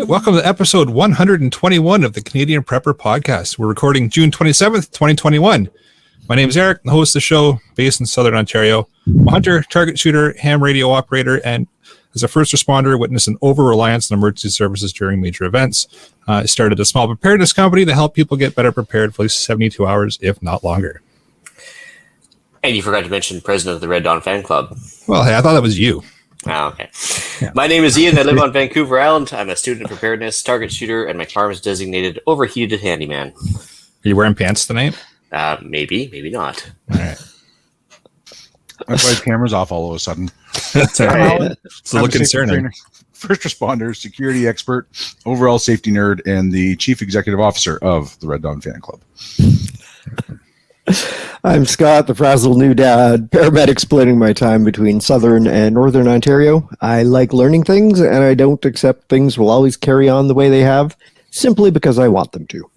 right, welcome to episode 121 of the Canadian Prepper Podcast. We're recording June 27th, 2021. My name is Eric, the host of the show, based in Southern Ontario. I'm a hunter, target shooter, ham radio operator, and as a first responder, witnessed an over-reliance on emergency services during major events. I started a small preparedness company to help people get better prepared for at least 72 hours, if not longer. And you forgot to mention president of the Red Dawn Fan Club. Well, hey, I thought that was you. Oh, okay. Yeah. My name is Ian. I live on Vancouver Island. I'm a student of preparedness, target shooter, and my farm is designated overheated handyman. Are you wearing pants tonight? Maybe, maybe not. All right. That's why his camera's off all of a sudden. That's all right. It's a little concerning. First responder, security expert, overall safety nerd, and the chief executive officer of the Red Dawn Fan Club. I'm Scott, the frazzled new dad, paramedic splitting my time between Southern and Northern Ontario. I like learning things, and I don't accept things will always carry on the way they have, simply because I want them to.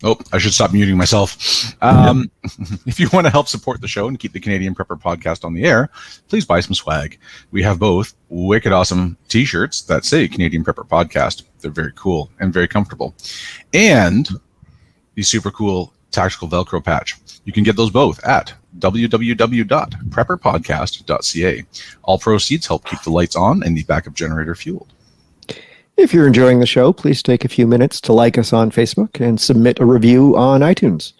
Oh, I should stop muting myself. If you want to help support the show and keep the Canadian Prepper Podcast on the air, please buy some swag. We have both wicked awesome t-shirts that say Canadian Prepper Podcast. They're very cool and very comfortable. And the super cool tactical Velcro patch. You can get those both at www.prepperpodcast.ca. All proceeds help keep the lights on and the backup generator fueled. If you're enjoying the show, please take a few minutes to like us on Facebook and submit a review on iTunes.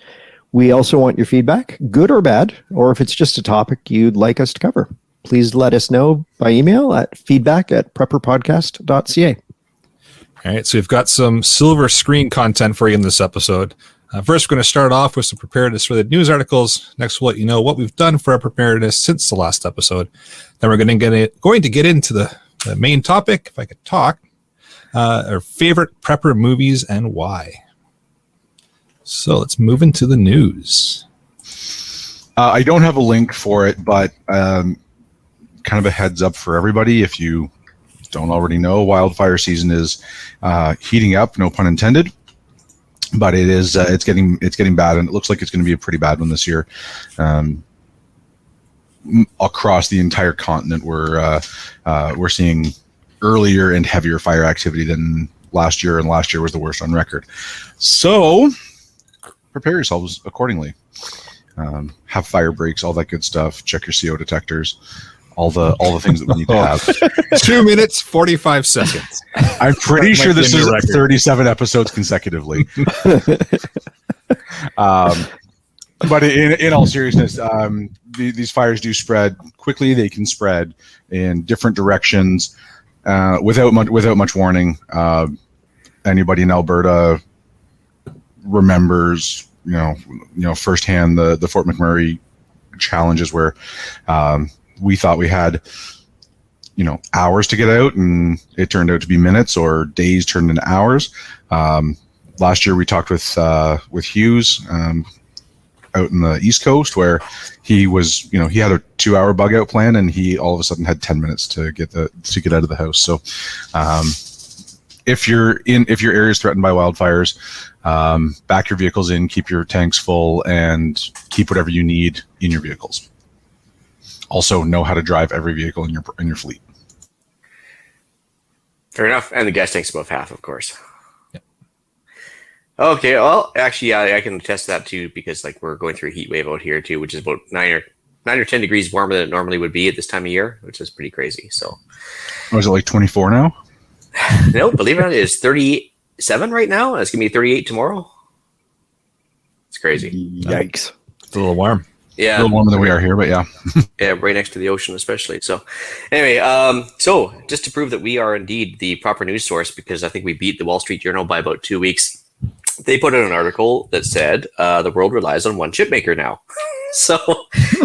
We also want your feedback, good or bad, or if it's just a topic you'd like us to cover. Please let us know by email at feedback@prepperpodcast.ca. All right, so we've got some silver screen content for you in this episode. First, we're going to start off with some preparedness-related news articles. Next, we'll let you know what we've done for our preparedness since the last episode. Then we're going to get into the main topic, if I could talk, our favorite prepper movies and why. So let's move into the news. I don't have a link for it, but kind of a heads up for everybody. If you don't already know, wildfire season is heating up, no pun intended, but it is it's getting bad, and it looks like it's going to be a pretty bad one this year. Across the entire continent, we're seeing earlier and heavier fire activity than last year, and last year was the worst on record. So prepare yourselves accordingly. Have fire breaks, all that good stuff. Check your CO detectors. All the things that we need to have. 2 minutes, 45 seconds. I'm pretty sure this is 37 episodes consecutively. But in all seriousness, these fires do spread quickly. They can spread in different directions without much warning. Anybody in Alberta remembers, firsthand the Fort McMurray challenges where we thought we had, hours to get out, and it turned out to be minutes, or days turned into hours. Last year we talked with Hughes out in the East Coast, where he was, he had a 2-hour bug out plan, and he all of a sudden had 10 minutes to get out of the house. So if your area is threatened by wildfires, back your vehicles in, keep your tanks full, and keep whatever you need in your vehicles. Also, know how to drive every vehicle in your fleet. Fair enough. And the gas tank's above half, of course. Yep. Okay. Well, actually, I can attest to that too, because we're going through a heat wave out here too, which is about 9 or 10 degrees warmer than it normally would be at this time of year, which is pretty crazy. So, is it 24 now? No, believe it or not, it's 37 right now. It's gonna be 38 tomorrow. It's crazy. Yikes! It's a little warm. Yeah, a little warmer than we are here, but yeah. Yeah, right next to the ocean especially. So anyway, so just to prove that we are indeed the proper news source, because I think we beat the Wall Street Journal by about 2 weeks, they put out an article that said the world relies on one chip maker now. So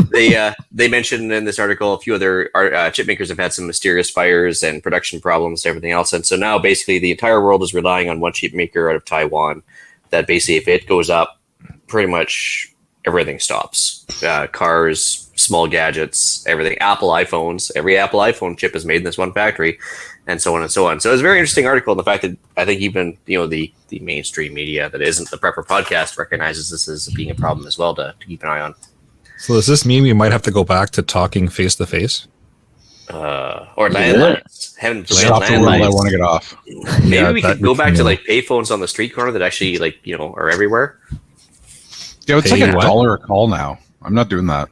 they mentioned in this article a few other chip makers have had some mysterious fires and production problems and everything else. And so now basically the entire world is relying on one chip maker out of Taiwan that basically if it goes up, pretty much everything stops. Cars, small gadgets, everything. Apple iPhones. Every Apple iPhone chip is made in this one factory, and so on and so on. So it's a very interesting article, and the fact that I think even the mainstream media that isn't the Prepper Podcast recognizes this as being a problem as well to keep an eye on. So does this mean we might have to go back to talking face to face? Or landlines. Haven't forbid Stop the world, I landlines. want to get off. Maybe Yeah, we that could go would back to kill. like payphones on the street corner that actually are everywhere. Yeah, it's Hey, like what? $1 a call now. I'm not doing that.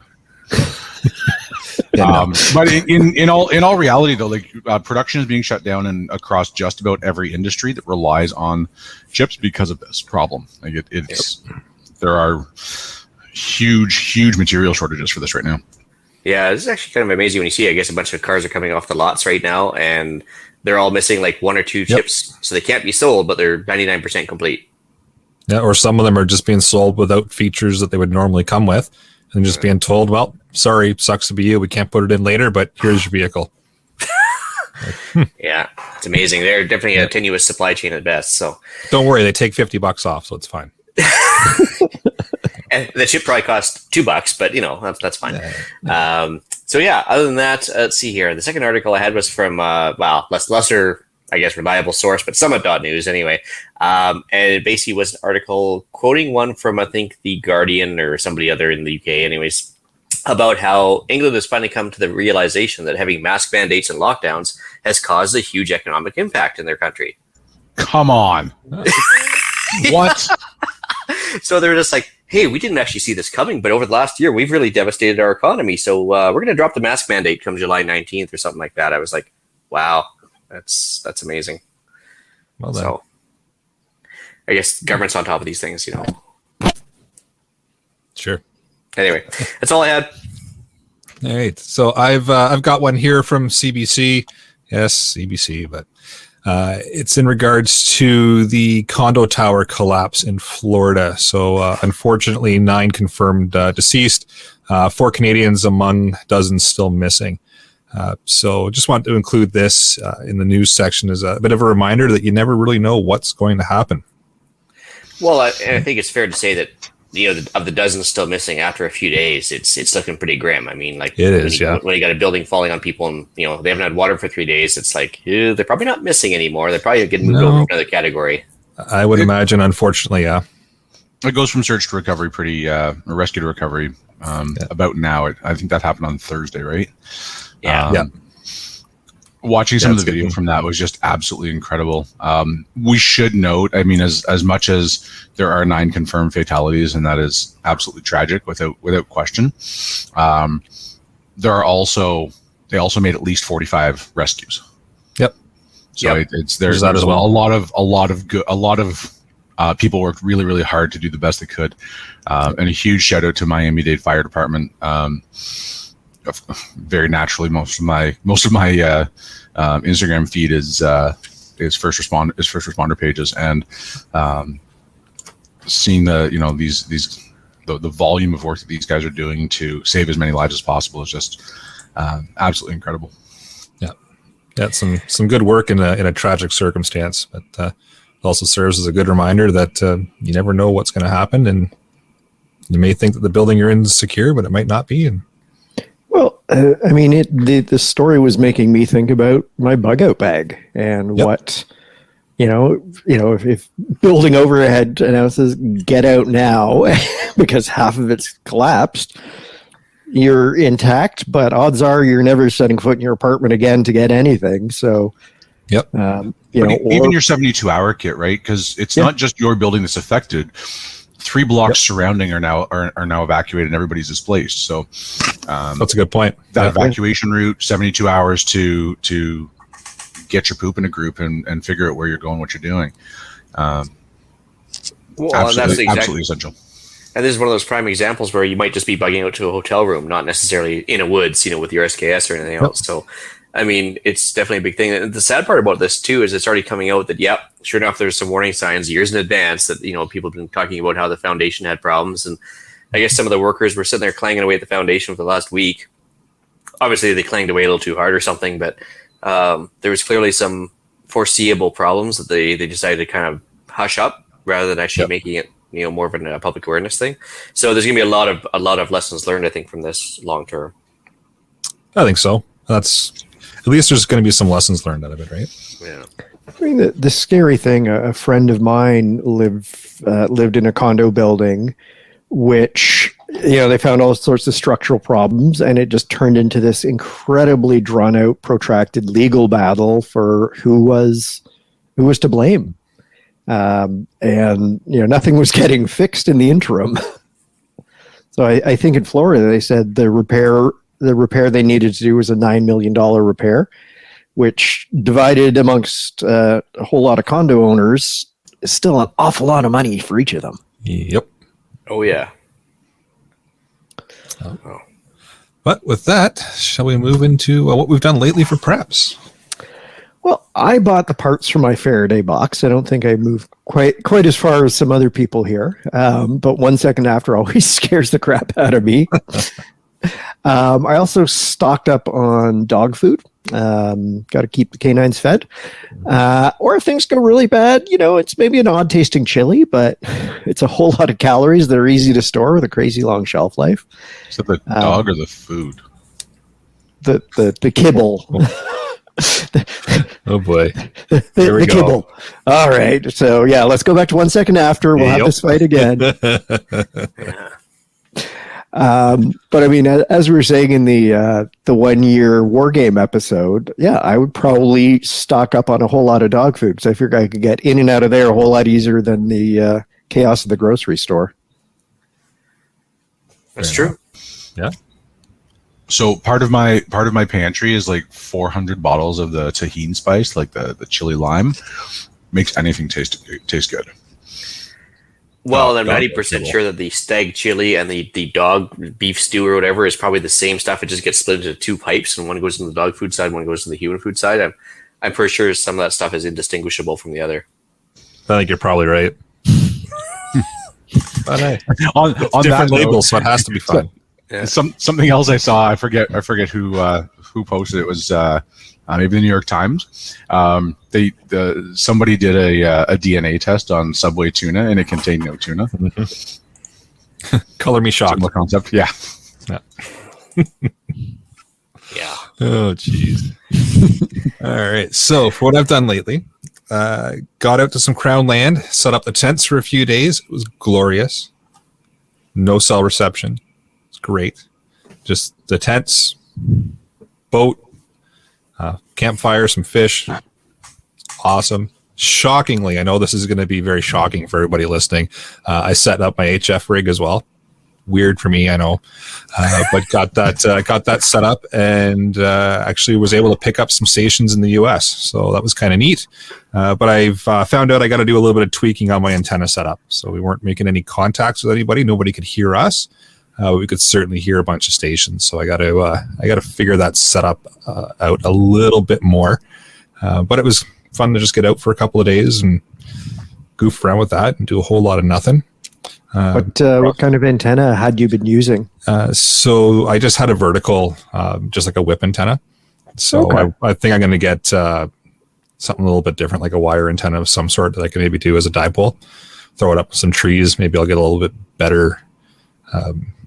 Yeah, no. But in all reality, though, like production is being shut down and across just about every industry that relies on chips because of this problem. Like there are huge material shortages for this right now. Yeah, this is actually kind of amazing when you see, I guess, a bunch of cars are coming off the lots right now, and they're all missing like one or two chips, so they can't be sold, but they're 99% complete. Yeah, or some of them are just being sold without features that they would normally come with, and just being told, "Well, sorry, sucks to be you. We can't put it in later, but here's your vehicle." Yeah, it's amazing. They're definitely a tenuous supply chain at best. So Don't worry, they take $50 off, so it's fine. and the chip probably costs $2, but that's fine. So yeah, other than that, let's see here. The second article I had was from lesser, I guess, reliable source, but summit.news anyway. And it basically was an article quoting one from, I think, The Guardian or somebody other in the UK anyways, about how England has finally come to the realization that having mask mandates and lockdowns has caused a huge economic impact in their country. Come on. What? So they're just like, hey, we didn't actually see this coming, but over the last year, we've really devastated our economy. So we're going to drop the mask mandate come July 19th or something like that. I was like, wow, that's amazing. Well done. So I guess government's on top of these things, Sure. Anyway, that's all I had. All right. So I've got one here from CBC. Yes, CBC, but it's in regards to the condo tower collapse in Florida. So unfortunately, 9 confirmed deceased, 4 Canadians among dozens still missing. So just want to include this in the news section as a bit of a reminder that you never really know what's going to happen. Well, I think it's fair to say that of the dozens still missing after a few days, it's looking pretty grim. I mean, like It is, when you got a building falling on people and they haven't had water for 3 days, it's like they're probably not missing anymore. They're probably getting moved over to another category. I would imagine, unfortunately, yeah. It goes from search to recovery rescue to recovery about now. I think that happened on Thursday, right? Yeah. Watching some of the That's video good. from that was just absolutely incredible. We should note, I mean, as much as there are 9 confirmed fatalities, and that is absolutely tragic without question, they also made at least 45 rescues. Yep. So there's that as well. A lot of people worked really, really hard to do the best they could, and a huge shout out to Miami-Dade Fire Department. Very naturally, most of my Instagram feed is first responder pages, and seeing the volume of work that these guys are doing to save as many lives as possible is just absolutely incredible. Yeah, some good work in a tragic circumstance, but it also serves as a good reminder that you never know what's going to happen, and you may think that the building you're in is secure, but it might not be. And Well, I mean, the story was making me think about my bug out bag and what, if building overhead announces "get out now" because half of it's collapsed, you're intact, but odds are you're never setting foot in your apartment again to get anything. So, yep. Even your 72-hour kit, right? Because it's not just your building that's affected. 3 blocks surrounding are now evacuated and everybody's displaced. So That's a good point. that evacuation route, 72 hours to get your poop in a group and figure out where you're going, what you're doing. Absolutely essential. And this is one of those prime examples where you might just be bugging out to a hotel room, not necessarily in a woods, with your SKS or anything else. So, I mean, it's definitely a big thing. And the sad part about this too is it's already coming out that, sure enough, there's some warning signs years in advance that, people have been talking about how the foundation had problems. And I guess some of the workers were sitting there clanging away at the foundation for the last week. Obviously, they clanged away a little too hard or something, but there was clearly some foreseeable problems that they decided to kind of hush up rather than actually making it, more of a public awareness thing. So there's going to be a lot of lessons learned, I think, from this long term. I think so. That's at least there's going to be some lessons learned out of it, right? Yeah. I mean, the scary thing, a friend of mine lived in a condo building, which they found all sorts of structural problems, and it just turned into this incredibly drawn out, protracted legal battle for who was to blame. And nothing was getting fixed in the interim. So I think in Florida they said the repair they needed to do was a $9 million repair, which divided amongst a whole lot of condo owners is still an awful lot of money for each of them. Yep. Oh yeah. But with that, shall we move into what we've done lately for preps? Well, I bought the parts for my Faraday box. I don't think I moved quite as far as some other people here. But 1 second after always scares the crap out of me. I also stocked up on dog food. Got to keep the canines fed. Or if things go really bad, it's maybe an odd tasting chili, but it's a whole lot of calories that are easy to store with a crazy long shelf life. Is it the dog or the food? The kibble. Oh boy. There we go. Kibble. All right. So yeah, let's go back to 1 second after. We'll have this fight again. But I mean, as we were saying in the 1 year war game episode, yeah, I would probably stock up on a whole lot of dog food. So I figured I could get in and out of there a whole lot easier than the chaos of the grocery store. That's true. Yeah. So part of my pantry is like 400 bottles of the tahini spice, like the chili lime. Makes anything taste good. Well, I'm 90% sure that the stag chili and the dog beef stew or whatever is probably the same stuff. It just gets split into two pipes, and one goes on the dog food side, one goes on the human food side. I'm pretty sure some of that stuff is indistinguishable from the other. I think you're probably right. But hey, on different that labels, note, so it has to be fun. Yeah. Something else I saw, I forget who posted it. It was maybe the New York Times. Somebody did a DNA test on Subway tuna, and it contained no tuna. Color me shocked. Similar concept, yeah. Yeah. Oh, jeez. All right. So for what I've done lately, got out to some Crown land, set up the tents for a few days. It was glorious. No cell reception. It's great. Just the tents, boat, campfire, some fish. Awesome. Shockingly, I know this is going to be very shocking for everybody listening. I set up my HF rig as well. Weird for me, I know, but got that set up, and actually was able to pick up some stations in the U.S. So that was kind of neat. But I've found out I got to do a little bit of tweaking on my antenna setup. So we weren't making any contacts with anybody. Nobody could hear us. We could certainly hear a bunch of stations. So I got to figure that setup out a little bit more. But it was fun to just get out for a couple of days and goof around with that and do a whole lot of nothing. What kind of antenna had you been using? So I just had a vertical, just like a whip antenna. So okay. I think I'm going to get something a little bit different, like a wire antenna of some sort that I can maybe do as a dipole. Throw it up with some trees. Maybe I'll get a little bit better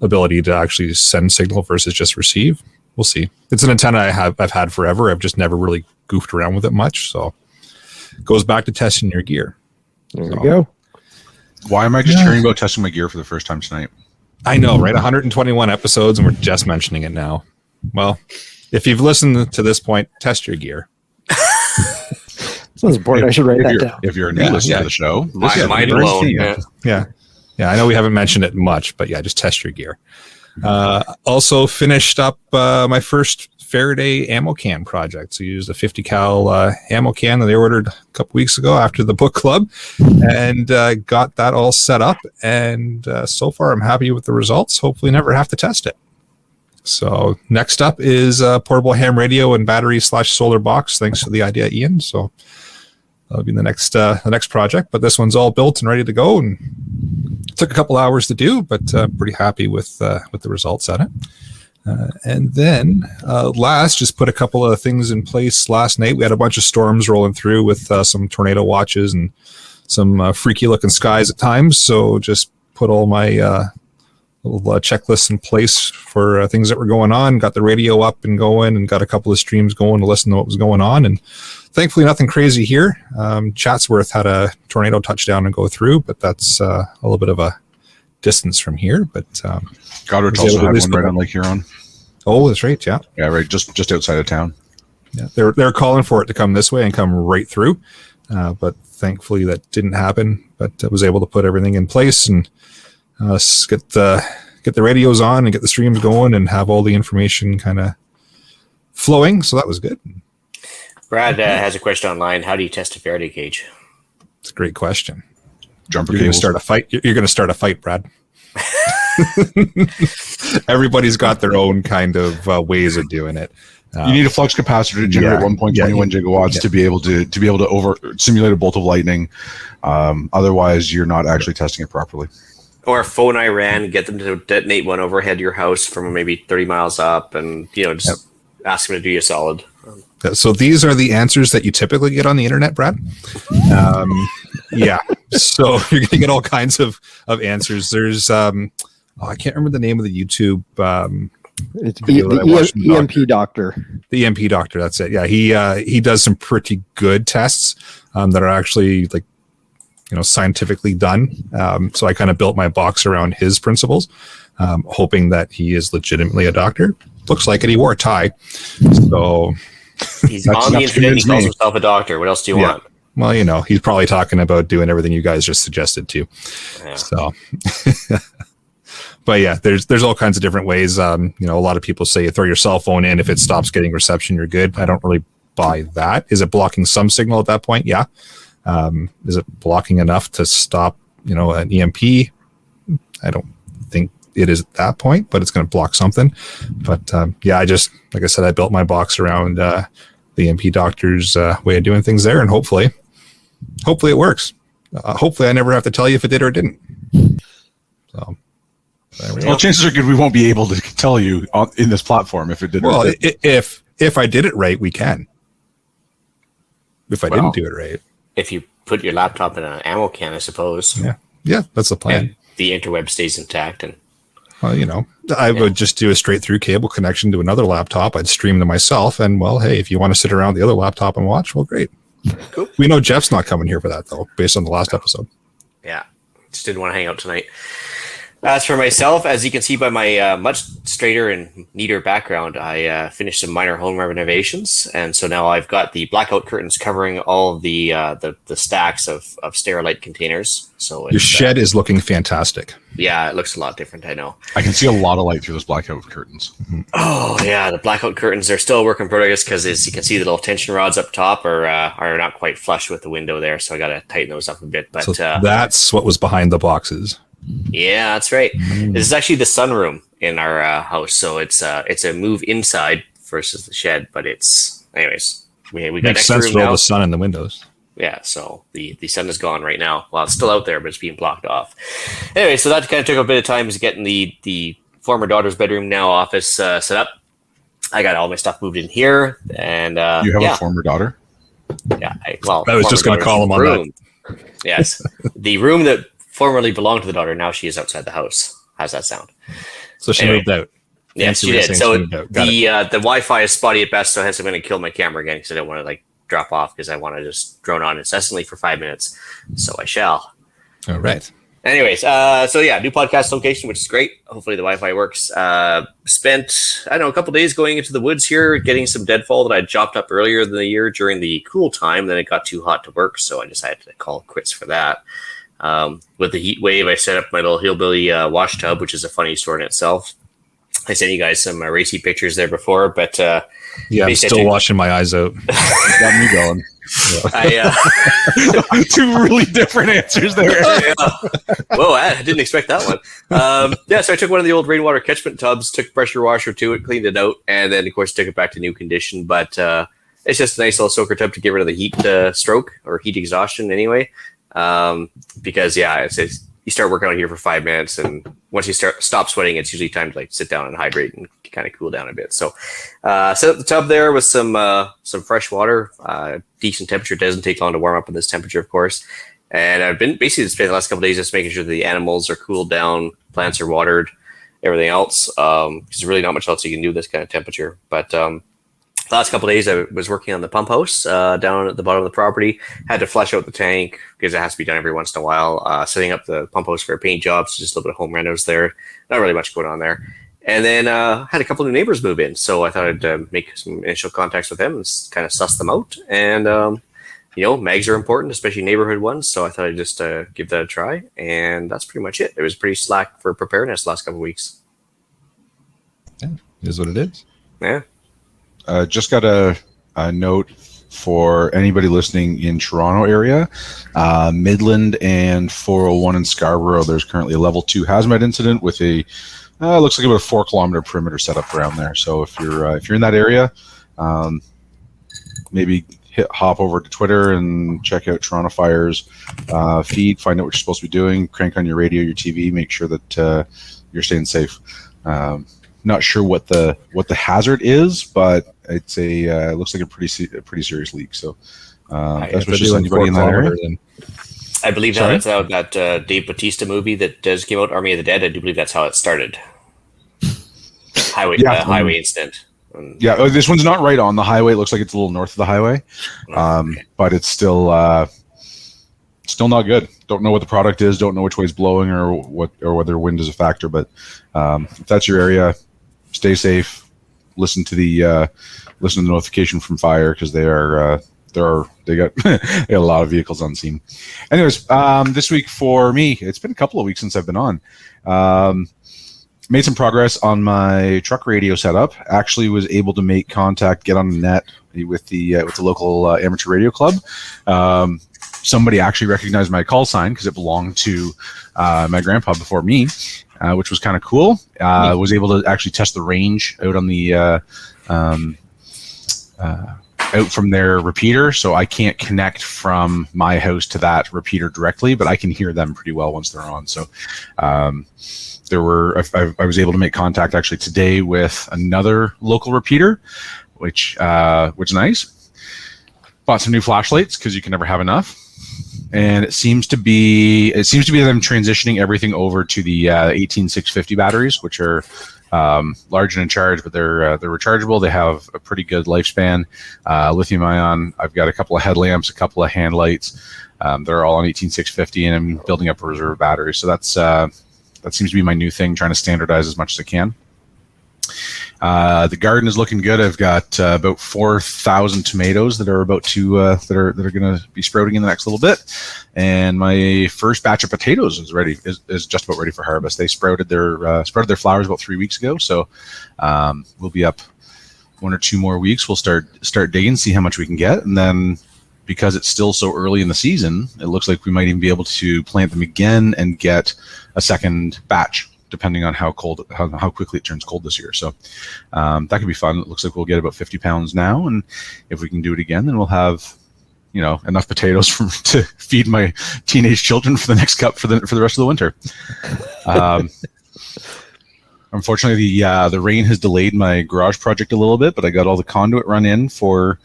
ability to actually send signal versus just receive. We'll see. It's an antenna I've had forever. I've just never really goofed around with it much. So it goes back to testing your gear. There we go. Why am I just hearing about testing my gear for the first time tonight? I know, right? 121 episodes, and we're just mentioning it now. Well, if you've listened to this point, test your gear. Sounds important. I should write that down. If you're a new listener to the show, mind blown. Yeah. I know we haven't mentioned it much, but yeah, just test your gear. Also finished up my first Faraday ammo can project. So used a 50 cal ammo can that they ordered a couple weeks ago after the book club, and got that all set up. And so far, I'm happy with the results. Hopefully, never have to test it. So next up is portable ham radio and battery / solar box. Thanks for the idea, Ian. So that'll be the next project. But this one's all built and ready to go, and it took a couple hours to do, but pretty happy with the results at it. And then just put a couple of things in place last night. We had a bunch of storms rolling through with some tornado watches and some freaky looking skies at times. So just put all my little checklists in place for things that were going on, got the radio up and going, and got a couple of streams going to listen to what was going on. And thankfully nothing crazy here. Chatsworth had a tornado touchdown and go through, but that's a little bit of a distance from here, but Goddard's was able also to at had least one put right that- on Lake Huron. oh, that's right. Yeah. Yeah, right, just outside of town. Yeah. They're calling for it to come this way and come right through. But thankfully that didn't happen, but I was able to put everything in place and get the radios on and get the streams going and have all the information kind of flowing. So that was good. Brad has a question online. How do you test a Faraday cage? It's a great question. Jumper You're going to cables. start a fight. You're going to start a fight, Brad. Everybody's got their own kind of ways of doing it. You need a flux capacitor to generate 1.21 gigawatts to be able to over simulate a bolt of lightning. Otherwise, you're not actually testing it properly. Or a phone I ran, get them to detonate one overhead your house from maybe 30 miles up, and just ask them to do you a solid. So these are the answers that you typically get on the internet, Brad. Yeah. So you're going to get all kinds of answers. There's I can't remember the name of the YouTube. It's video that I watched from the EMP doctor. The EMP doctor. That's it. Yeah. He does some pretty good tests that are actually scientifically done. So I kind of built my box around his principles, hoping that he is legitimately a doctor. Looks like it. He wore a tie. So he's on the internet and he calls himself a doctor. What else do you want? Well, he's probably talking about doing everything you guys just suggested too. Yeah. So, but yeah, there's all kinds of different ways. A lot of people say you throw your cell phone in. If it stops getting reception, you're good. I don't really buy that. Is it blocking some signal at that point? Yeah. Is it blocking enough to stop, an EMP? I don't think it is at that point, but it's going to block something. But I just, like I said, I built my box around the EMP doctor's way of doing things there, and hopefully it works. Hopefully I never have to tell you if it did or didn't. So, well, chances are good we won't be able to tell you in this platform if it did. Well, or didn't. if I did it right, we can. If I didn't do it right, if you put your laptop in an ammo can, I suppose. Yeah, that's the plan. And the interweb stays intact, and well, I would just do a straight through cable connection to another laptop. I'd stream to myself, and well, hey, if you want to sit around the other laptop and watch, well, great. Cool. We know Jeff's not coming here for that though, based on the last episode. Yeah, just didn't want to hang out tonight. As for myself, as you can see by my much straighter and neater background, I finished some minor home renovations, and so now I've got the blackout curtains covering all of the stacks of Sterilite containers. So your shed is looking fantastic. Yeah, it looks a lot different. I know. I can see a lot of light through those blackout curtains. Mm-hmm. Oh yeah, the blackout curtains are still a work in progress because, as you can see, the little tension rods up top are not quite flush with the window there, so I got to tighten those up a bit. But So that's what was behind the boxes. yeah, that's right. This is actually the sunroom in our house, so it's a move inside versus the shed. But it's anyways, we got Makes extra sense room for all now. the sun in the windows. Yeah, so the sun is gone right now. Well, it's still out there, but it's being blocked off. Anyway, so that kind of took a bit of time, is getting the former daughter's bedroom, now office, set up. I got all my stuff moved in here, and You have a former daughter? yeah. I was just going to call him on that. Yes, the room that formerly belonged to the daughter, now she is outside the house. How's that sound? So she Anyway. moved out. Yes, Fancy she way of did. saying So she moved out. Got it. the Wi-Fi is spotty at best, so hence I'm going to kill my camera again because I don't want to drop off because I want to just drone on incessantly for 5 minutes. So I shall. All right. Anyways, so yeah, new podcast location, which is great. Hopefully the Wi-Fi works. Spent, a couple days going into the woods here, getting some deadfall that I chopped up earlier in the year during the cool time. Then it got too hot to work, so I decided to call it quits for that. With the heat wave, I set up my little hillbilly wash tub, which is a funny story in itself. I sent you guys some racy pictures there before, but Yeah, I'm still washing my eyes out. Got me going. I, Two really different answers there. whoa, I didn't expect that one. So I took one of the old rainwater catchment tubs, took a pressure washer to it, cleaned it out, and then, of course, took it back to new condition. But it's just a nice little soaker tub to get rid of the heat stroke or heat exhaustion anyway. Because, you start working out here for 5 minutes, and once you stop sweating, it's usually time to sit down and hydrate and kind of cool down a bit. So set up the tub there with some fresh water. Decent temperature. It doesn't take long to warm up in this temperature, of course. And I've been basically spent the last couple of days just making sure the animals are cooled down, plants are watered, everything else. There's really not much else you can do with this kind of temperature. But the last couple of days, I was working on the pump house down at the bottom of the property. Had to flush out the tank because it has to be done every once in a while. Setting up the pump house for a paint job, so just a little bit of home renos there. Not really much going on there. And then had a couple of new neighbors move in, so I thought I'd make some initial contacts with them and kind of suss them out. And mags are important, especially neighborhood ones. So I thought I'd just give that a try, and that's pretty much it. It was pretty slack for preparedness the last couple of weeks. Yeah, it is what it is. Yeah. Just got a note for anybody listening in Toronto area, Midland and 401 in Scarborough. There's currently a level 2 hazmat incident with a looks like about a 4 kilometer perimeter set up around there. So if you're in that area, maybe hop over to Twitter and check out Toronto Fire's feed. Find out what you're supposed to be doing. Crank on your radio, your TV. Make sure that you're staying safe. Not sure what the hazard is, but it's it looks like a pretty serious leak. So that's what anybody in that area. I believe that's how that Dave Bautista movie that just came out, Army of the Dead. I do believe that's how it started. Highway incident. Yeah, this one's not right on the highway. It looks like it's a little north of the highway, but it's still not good. Don't know what the product is. Don't know which way it's blowing or whether wind is a factor. But if that's your area, stay safe. Listen to the notification from fire because they got a lot of vehicles on scene. Anyways, this week for me, it's been a couple of weeks since I've been on. Made some progress on my truck radio setup. Actually was able to make contact, get on the net with the local amateur radio club. Somebody actually recognized my call sign because it belonged to my grandpa before me, which was kind of cool. Was able to actually test the range out on the out from their repeater, so I can't connect from my house to that repeater directly, but I can hear them pretty well once they're on. So I was able to make contact actually today with another local repeater, which is nice. Bought some new flashlights because you can never have enough. And it seems to be them transitioning everything over to the 18650 batteries, which are large and in charge, but they're rechargeable. They have a pretty good lifespan. Lithium ion. I've got a couple of headlamps, a couple of hand lights. They're all on 18650, and I'm building up a reserve battery. So that seems to be my new thing, trying to standardize as much as I can. The garden is looking good. I've got about 4,000 tomatoes that are about to that are going to be sprouting in the next little bit, and my first batch of potatoes is just about ready for harvest. They sprouted their flowers about 3 weeks ago, so we'll be up 1 or 2 more weeks. We'll start digging, see how much we can get, and then because it's still so early in the season, it looks like we might even be able to plant them again and get a second batch, depending on how quickly it turns cold this year. So that could be fun. It looks like we'll get about 50 pounds now, and if we can do it again, then we'll have enough potatoes to feed my teenage children for the next cup for the rest of the winter. Unfortunately, the rain has delayed my garage project a little bit, but I got all the conduit run in for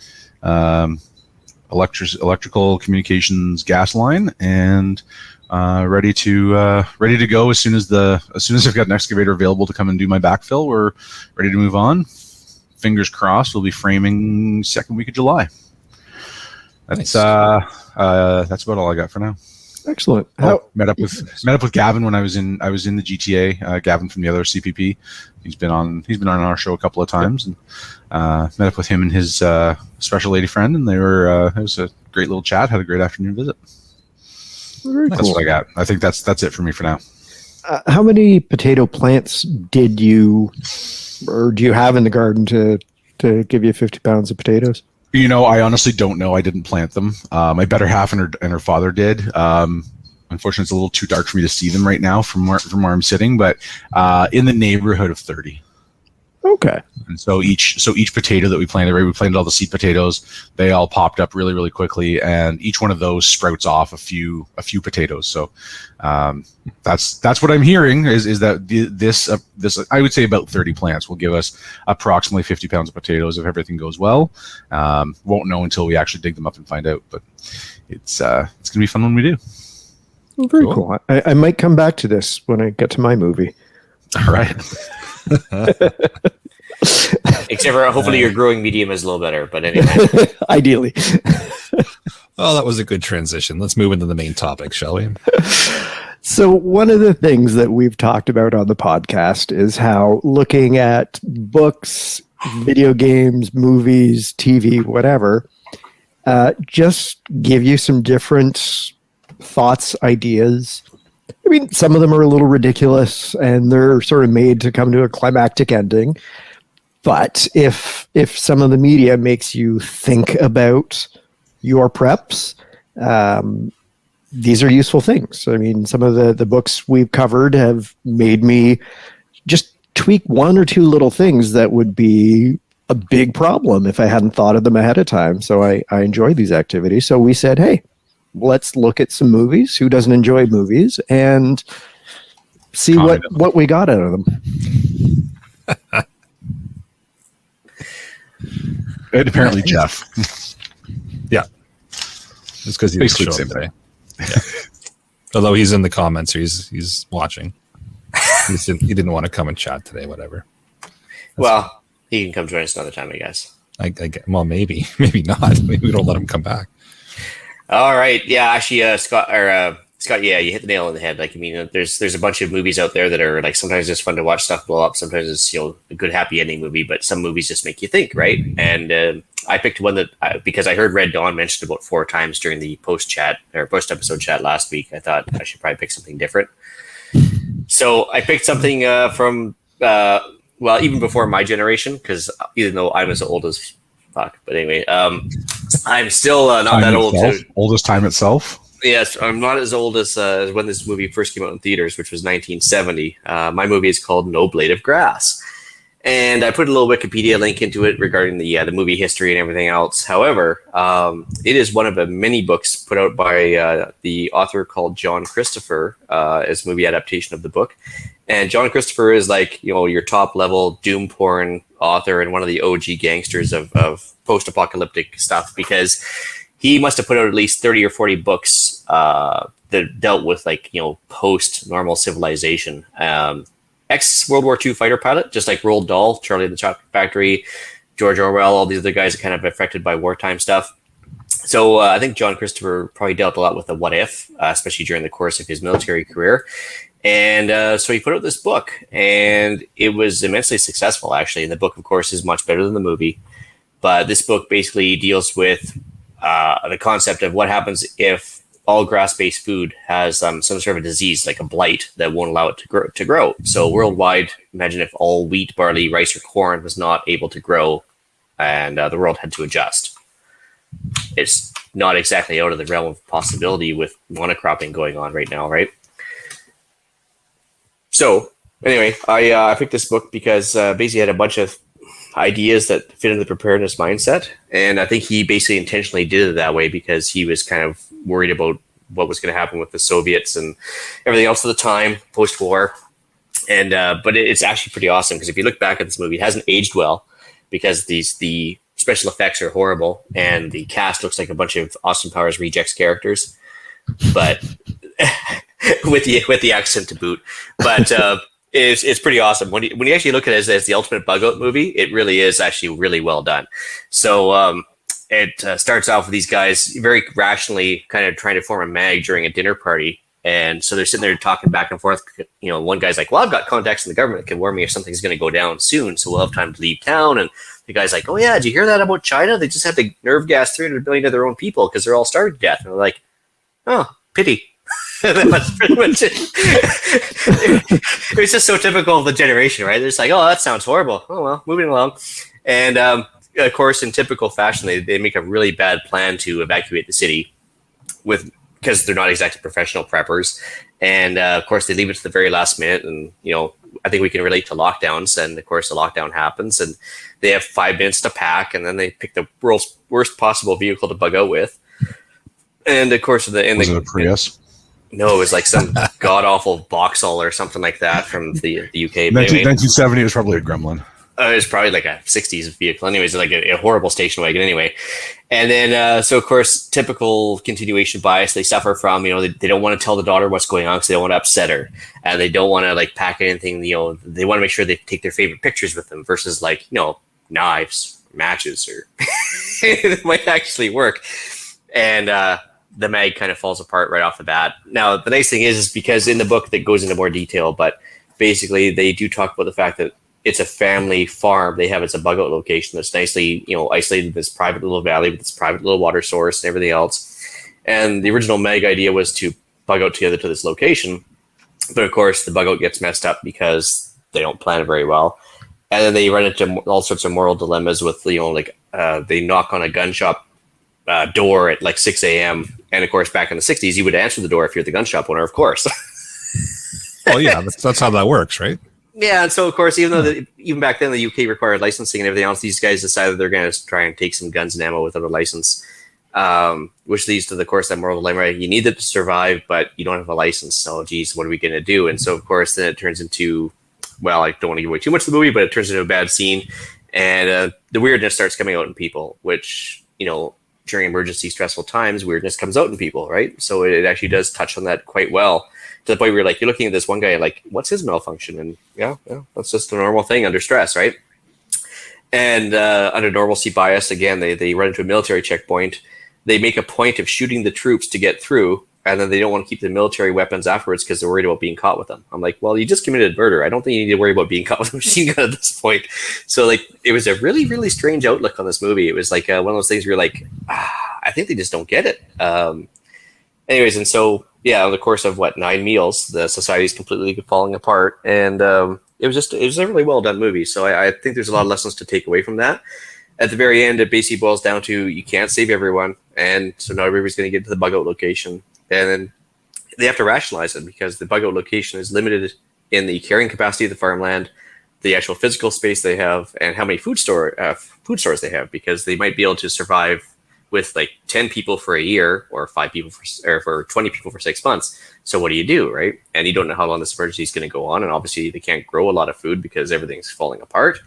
electrical communications gas line, and ready to go as soon as I've got an excavator available to come and do my backfill. We're ready to move on. Fingers crossed, we'll be framing second week of July. That's that's about all I got for now. Excellent. Met up with Gavin when I was in the GTA. Gavin from the other CPP. He's been on our show a couple of times, and met up with him and his special lady friend, and it was a great little chat. Had a great afternoon visit. Very That's cool. what I got. I think that's it for me for now. How many potato plants did you have in the garden to give you 50 pounds of potatoes? I honestly don't know. I didn't plant them. My better half and her father did. Unfortunately, it's a little too dark for me to see them right now from where I'm sitting, but in the neighborhood of 30. Okay. And so each potato that we planted all the seed potatoes. They all popped up really, really quickly, and each one of those sprouts off a few potatoes. So that's what I'm hearing is that this I would say about 30 plants will give us approximately 50 pounds of potatoes if everything goes well. Won't know until we actually dig them up and find out, but it's gonna be fun when we do. Well, very cool. I might come back to this when I get to my movie. All right. Except for hopefully your growing medium is a little better. But anyway. Ideally. Oh, that was a good transition. Let's move into the main topic, shall we? So one of the things that we've talked about on the podcast is how looking at books, video games, movies, TV, whatever, just give you some different thoughts, ideas. I mean, some of them are a little ridiculous and they're sort of made to come to a climactic ending. But if some of the media makes you think about your preps, these are useful things. I mean, some of the books we've covered have made me just tweak one or two little things that would be a big problem if I hadn't thought of them ahead of time. So I enjoy these activities. So we said, hey, let's look at some movies. Who doesn't enjoy movies? And see what we got out of them. And apparently Jeff. Yeah. It's because he didn't show up today. Yeah. Although he's in the comments, or he's watching. He didn't want to come and chat today, whatever. Well, he can come join us another time, I guess. Well, maybe not. Maybe we don't let him come back. All right. Yeah, actually, Scott, yeah, you hit the nail on the head. Like, I mean, there's a bunch of movies out there that are like sometimes just fun to watch stuff blow up. Sometimes it's a good happy ending movie, but some movies just make you think, right? And I picked one that because I heard Red Dawn mentioned about 4 times during the post episode chat last week. I thought I should probably pick something different. So I picked something from even before my generation, because even though I'm as old as fuck, but anyway, I'm still not that old. Oldest time itself. Yes, I'm not as old as when this movie first came out in theaters, which was 1970. My movie is called No Blade of Grass. And I put a little Wikipedia link into it regarding the movie history and everything else. However, it is one of the many books put out by the author called John Christopher as a movie adaptation of the book. And John Christopher is like, your top level doom porn author and one of the OG gangsters of post-apocalyptic stuff, because he must have put out at least 30 or 40 books that dealt with post-normal civilization. Ex-World War II fighter pilot, just like Roald Dahl, Charlie and the Chocolate Factory, George Orwell, all these other guys are kind of affected by wartime stuff. So I think John Christopher probably dealt a lot with the what if, especially during the course of his military career. And so he put out this book, and it was immensely successful, actually. And the book, of course, is much better than the movie. But this book basically deals with the concept of what happens if all grass-based food has some sort of a disease, like a blight, that won't allow it to grow. So worldwide, imagine if all wheat, barley, rice, or corn was not able to grow, and the world had to adjust. It's not exactly out of the realm of possibility with monocropping going on right now, right? So anyway, I picked this book because basically it had a bunch of ideas that fit into the preparedness mindset. And I think he basically intentionally did it that way because he was kind of worried about what was going to happen with the Soviets and everything else at the time, post-war. And but it's actually pretty awesome, because if you look back at this movie, it hasn't aged well because the special effects are horrible and the cast looks like a bunch of Austin Powers rejects characters, but with the accent to boot. But it's pretty awesome. When you actually look at it as the ultimate bug out movie, it really is actually really well done. So it starts off with these guys very rationally kind of trying to form a mag during a dinner party. And so they're sitting there talking back and forth. One guy's like, well, I've got contacts in the government that can warn me if something's going to go down soon, so we'll have time to leave town. And the guy's like, oh, yeah, did you hear that about China? They just have to nerve gas 300 billion of their own people because they're all starved to death. And they're like, oh, pity. That's pretty much it. It's just so typical of the generation, right? They're just like, oh, that sounds horrible. Oh, well, moving along. And of course, in typical fashion, they make a really bad plan to evacuate the city because they're not exactly professional preppers. And of course, they leave it to the very last minute. And, I think we can relate to lockdowns. And of course, the lockdown happens and they have 5 minutes to pack. And then they pick the world's worst possible vehicle to bug out with. And of course, was it a Prius? No, it was like some god awful Vauxhall or something like that from the UK. 1970 was probably a Gremlin. It's probably like a 60s vehicle anyways, like a horrible station wagon anyway. And then, so of course, typical continuation bias they suffer from, they don't want to tell the daughter what's going on because they don't want to upset her. And they don't want to like pack anything, they want to make sure they take their favorite pictures with them versus like, knives, matches, or it might actually work. And the mag kind of falls apart right off the bat. Now, the nice thing is because in the book that goes into more detail, but basically they do talk about the fact that it's a family farm. They have it's a bug out location that's nicely, isolated in this private little valley with this private little water source and everything else. And the original Meg idea was to bug out together to this location. But of course, the bug out gets messed up because they don't plan it very well. And then they run into all sorts of moral dilemmas with, they knock on a gun shop door at like 6 a.m. And of course, back in the 60s, you would answer the door if you're the gun shop owner, of course. Well, yeah, that's how that works, right? Yeah, and so of course, even back then, the UK required licensing and everything else. These guys decided they're going to try and take some guns and ammo without a license, which leads to, of course, that moral dilemma. You need it to survive, but you don't have a license. So, geez, what are we going to do? And so, of course, then it turns into, well, I don't want to give away too much of the movie, but it turns into a bad scene, and the weirdness starts coming out in people, which during emergency, stressful times, weirdness comes out in people, right? So it actually does touch on that quite well. To the point where you're looking at this one guy, like, what's his malfunction? And yeah, that's just a normal thing under stress, right? And under normalcy bias, again, they run into a military checkpoint. They make a point of shooting the troops to get through, and then they don't want to keep the military weapons afterwards because they're worried about being caught with them. I'm like, well, you just committed murder. I don't think you need to worry about being caught with a machine gun at this point. So, it was a really, really strange outlook on this movie. It was like one of those things where you're like, I think they just don't get it. Anyways, and so, yeah, over the course of 9 meals, the society's completely falling apart, and it was a really well done movie. So I think there's a lot of lessons to take away from that. At the very end, it basically boils down to you can't save everyone, and so not everybody's going to get to the bug out location, and then they have to rationalize it because the bug out location is limited in the carrying capacity of the farmland, the actual physical space they have, and how many food stores they have, because they might be able to survive with 10 people for a year or 5 people for 20 people for 6 months. So what do you do, right? And you don't know how long this emergency is going to go on. And obviously they can't grow a lot of food because everything's falling apart.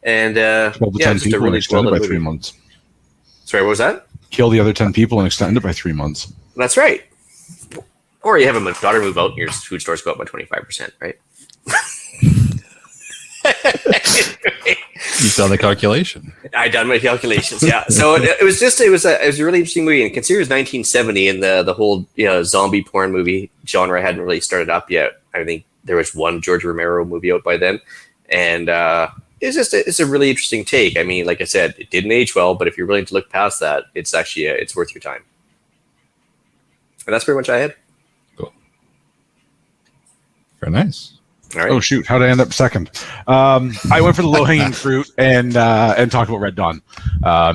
And Kill the 10 people and extend it by 3 months. Sorry, what was that? Kill the other 10 people and extend it by 3 months. That's right. Or you have a daughter move out and your food stores go up by 25%, right? You've done the calculation. I done my calculations, yeah. So it was a really interesting movie, and considered 1970 and the whole zombie porn movie genre hadn't really started up yet. I think there was one George Romero movie out by then, and it's a really interesting take. I mean, like I said, it didn't age well, but if you're willing to look past that, it's actually it's worth your time. And that's pretty much what I had. Cool. Very nice. All right. Oh shoot! How did I end up second? I went for the low-hanging fruit and talked about Red Dawn.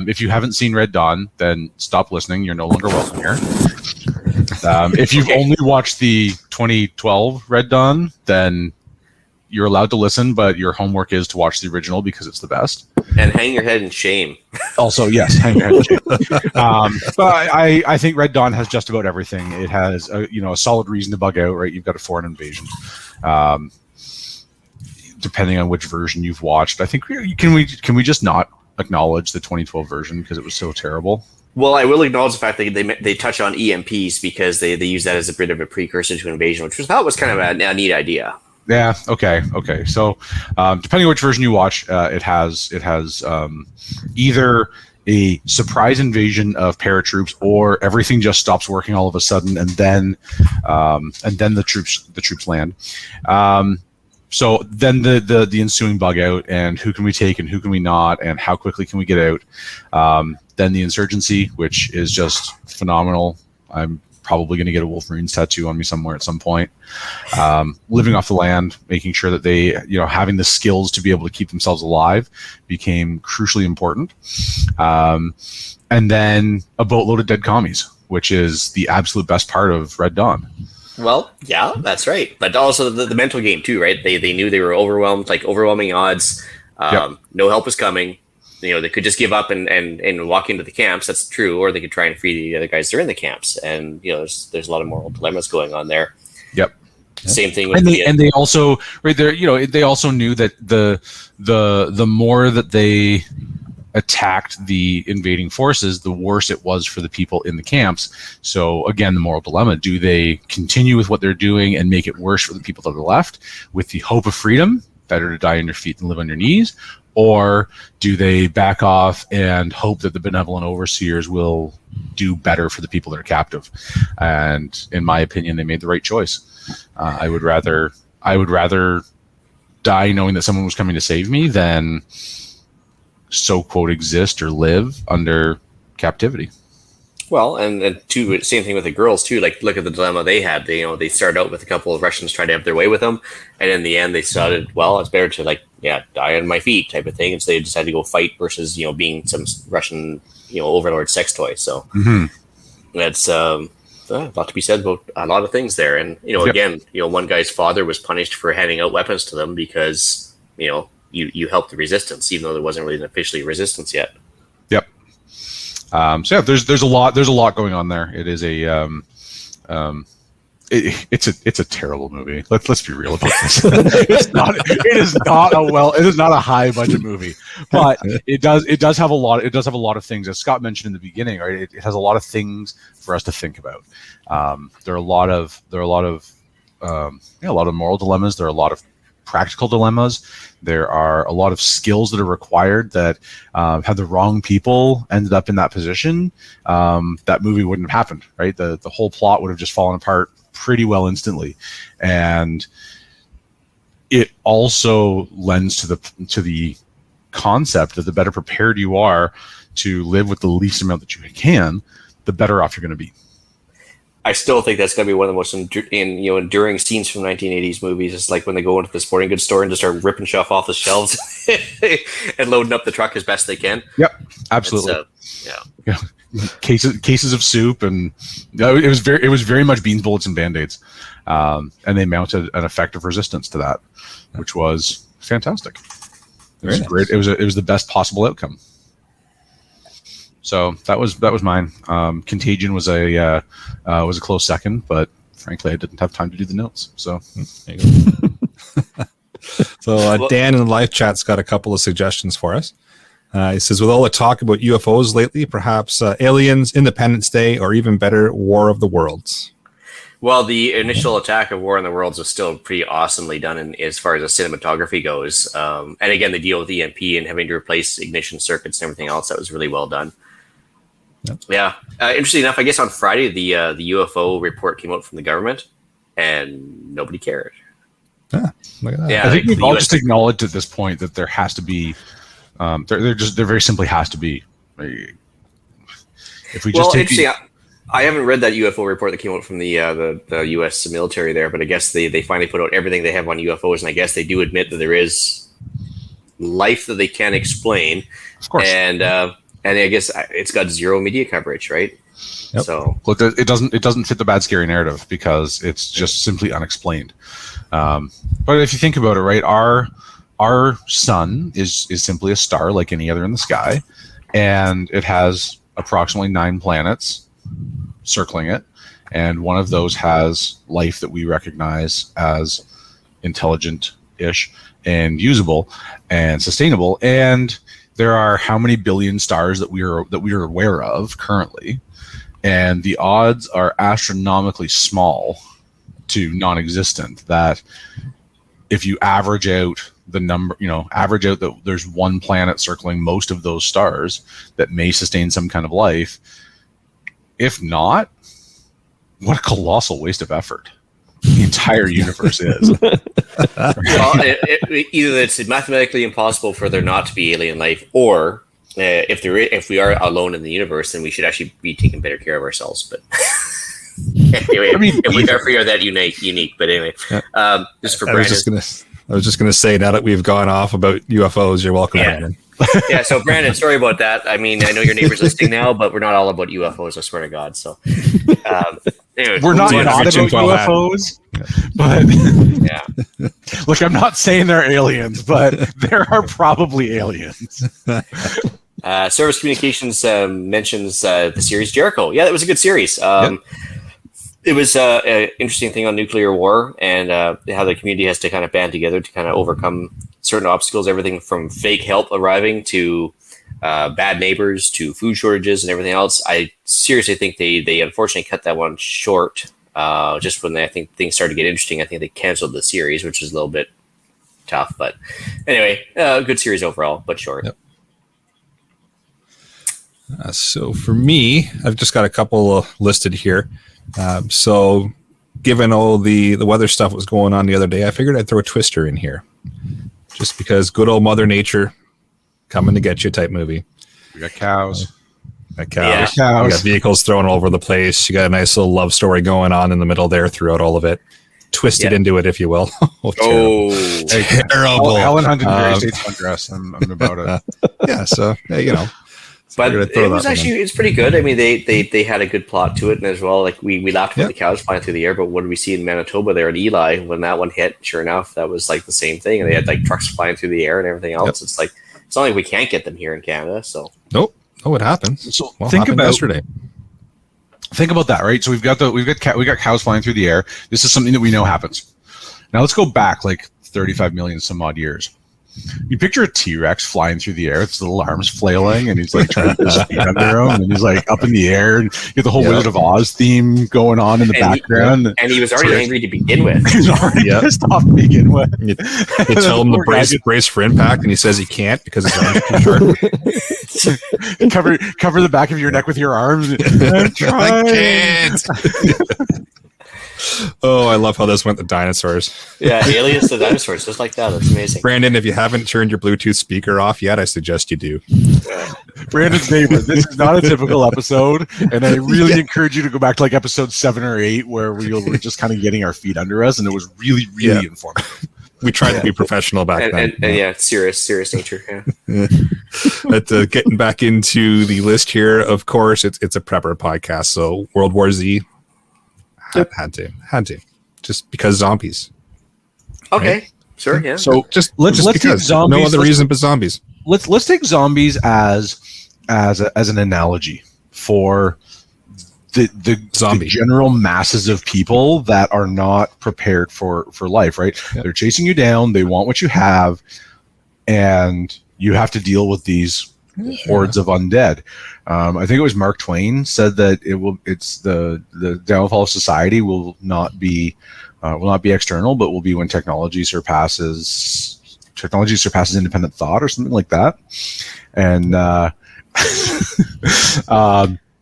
If you haven't seen Red Dawn, then stop listening. You're no longer welcome here. If you've only watched the 2012 Red Dawn, then you're allowed to listen, but your homework is to watch the original because it's the best. And hang your head in shame. Also, yes, hang your head in shame. But I think Red Dawn has just about everything. It has a solid reason to bug out. Right, you've got a foreign invasion. Depending on which version you've watched, I think can we just not acknowledge the 2012 version because it was so terrible? Well, I will acknowledge the fact that they touch on EMPs because they use that as a bit of a precursor to invasion, which I thought was kind of a neat idea. Yeah. Okay. So, depending on which version you watch, it has either a surprise invasion of paratroops, or everything just stops working all of a sudden, and then the troops land. So then the ensuing bug out, and who can we take and who can we not, and how quickly can we get out? Then the insurgency, which is just phenomenal. I'm probably going to get a Wolverines tattoo on me somewhere at some point. Living off the land, making sure that they, having the skills to be able to keep themselves alive became crucially important. And then a boatload of dead commies, which is the absolute best part of Red Dawn. Well, yeah, that's right. But also the mental game too, right? They knew they were overwhelmed, overwhelming odds. No help was coming. They could just give up and walk into the camps. That's true. Or they could try and free the other guys that are in the camps. And, there's a lot of moral dilemmas going on there. Yep. Same thing with and they also right there, they also knew that the more that they attacked the invading forces, the worse it was for the people in the camps. So again, the moral dilemma: do they continue with what they're doing and make it worse for the people that are left with the hope of freedom? Better to die on your feet than live on your knees. Or do they back off and hope that the benevolent overseers will do better for the people that are captive? And in my opinion, they made the right choice. I would rather die knowing that someone was coming to save me than so quote exist or live under captivity. Well, and too, same thing with the girls too. Like, look at the dilemma they had. They started out with a couple of Russians trying to have their way with them, and in the end, they decided, well, it's better to die on my feet type of thing. And so they decided to go fight versus being some Russian overlord sex toy. So that's a lot to be said about a lot of things there. And again, one guy's father was punished for handing out weapons to them because you helped the resistance, even though there wasn't really an officially resistance yet. Yep. So yeah, there's a lot going on there. It is it's a terrible movie. Let's be real about this. It is not a high budget movie, but it does have a lot of things, as Scott mentioned in the beginning, right? It has a lot of things for us to think about. There are a lot of moral dilemmas. There are a lot of practical dilemmas. There are a lot of skills that are required that had the wrong people ended up in that position, that movie wouldn't have happened, right? The whole plot would have just fallen apart pretty well instantly. And it also lends to the concept that the better prepared you are to live with the least amount that you can, the better off you're going to be. I still think that's going to be one of the most enduring scenes from 1980s movies. It's like when they go into the sporting goods store and just start ripping stuff off the shelves and loading up the truck as best they can. Yep, absolutely. Yeah. Cases of soup, and it was very much beans, bullets, and band-aids, and they mounted an effective resistance to that, which was fantastic. It was great. It was the best possible outcome. So that was mine. Contagion was a close second, but frankly, I didn't have time to do the notes. So there you go. So Dan in the live chat's got a couple of suggestions for us. He says, with all the talk about UFOs lately, perhaps Aliens, Independence Day, or even better, War of the Worlds. Well, the initial attack of War in the Worlds was still pretty awesomely done as far as the cinematography goes. And again, the deal with EMP and having to replace ignition circuits and everything else, that was really well done. Yep. Yeah. Interesting enough, I guess on Friday, the UFO report came out from the government, and nobody cared. Look at that. Yeah, I think we've all just acknowledged at this point that there has to be, there very simply has to be. If we just interesting. I haven't read that UFO report that came out from the U.S. military there, but I guess they finally put out everything they have on UFOs, and I guess they do admit that there is life that they can't explain. Of course. And I guess it's got zero media coverage, right? Yep. So look, it doesn't fit the bad scary narrative because it's just simply unexplained. But if you think about it, right, our sun is simply a star like any other in the sky, and it has approximately 9 planets circling it, and one of those has life that we recognize as intelligent-ish and usable and sustainable. And there are how many billion stars that we are aware of currently, and the odds are astronomically small to non-existent that if you average out the number, average out that there's one planet circling most of those stars that may sustain some kind of life. If not, what a colossal waste of effort the entire universe is. Well, either it's mathematically impossible for there not to be alien life, or if we are alone in the universe, then we should actually be taking better care of ourselves. But anyway, if we are that unique. But anyway, just for Brandon. I was just gonna say, now that we've gone off about UFOs, you're welcome, Brandon. Yeah, so Brandon, sorry about that. I mean, I know your neighbor's listening now, but we're not all about UFOs, I swear to God. So anyway, we're not about UFOs, but yeah. Look, I'm not saying they're aliens, but there are probably aliens. Service Communications mentions the series Jericho. Yeah, that was a good series. It was an interesting thing on nuclear war and how the community has to kind of band together to kind of overcome certain obstacles, everything from fake help arriving to bad neighbors to food shortages and everything else. I seriously think they unfortunately cut that one short just when I think things started to get interesting. I think they canceled the series, which is a little bit tough. But anyway, good series overall, but short. Yep. So for me, I've just got a couple listed here. So given all the weather stuff that was going on the other day, I figured I'd throw a twister in here. Just because good old Mother Nature coming to get you type movie. We got cows. You got vehicles thrown all over the place. You got a nice little love story going on in the middle there throughout all of it. Twisted into it, if you will. Terrible. Helen Hunt in Great States Undress. I'm about it. Yeah, so, you know. But it was actually, it's pretty good. I mean, they had a good plot to it, and as well, like we laughed about the cows flying through the air, but what did we see in Manitoba there at Eli when that one hit? Sure enough, that was like the same thing, and they had like trucks flying through the air and everything else. It's like, it's not like we can't get them here in Canada. So nope. Oh, it happens. So think about yesterday. Think about that, right? So we got cows flying through the air. This is something that we know happens. Now let's go back like 35 million some odd years. You picture a T-Rex flying through the air, with his little arms flailing, and he's like trying to put his feet under him, and he's like up in the air, and you get the whole Wizard of Oz theme going on in the background. And he was already angry to begin with. He was already pissed off to begin with. You tell him to brace for impact, and he says he can't because his arms are too short. cover the back of your neck with your arms. I can't. Oh, I love how this went to dinosaurs. Yeah, aliens to dinosaurs, just like that. That's amazing. Brandon, if you haven't turned your Bluetooth speaker off yet, I suggest you do. Brandon's neighbor. This is not a typical episode, and I really encourage you to go back to like episode 7 or 8, where we were just kind of getting our feet under us, and it was really, really informative. We tried to be professional back then. And serious nature. Yeah. But getting back into the list here, of course, it's a prepper podcast, so World War Z. Had to, just because zombies. Okay, right? Sure, yeah. So let's take zombies. No other reason but zombies. Let's take zombies as an analogy for the general masses of people that are not prepared for life. Right? Yep. They're chasing you down. They want what you have, and you have to deal with these hordes of undead. I think it was Mark Twain said that it's the downfall of society will not be external, but will be when technology surpasses independent thought or something like that. And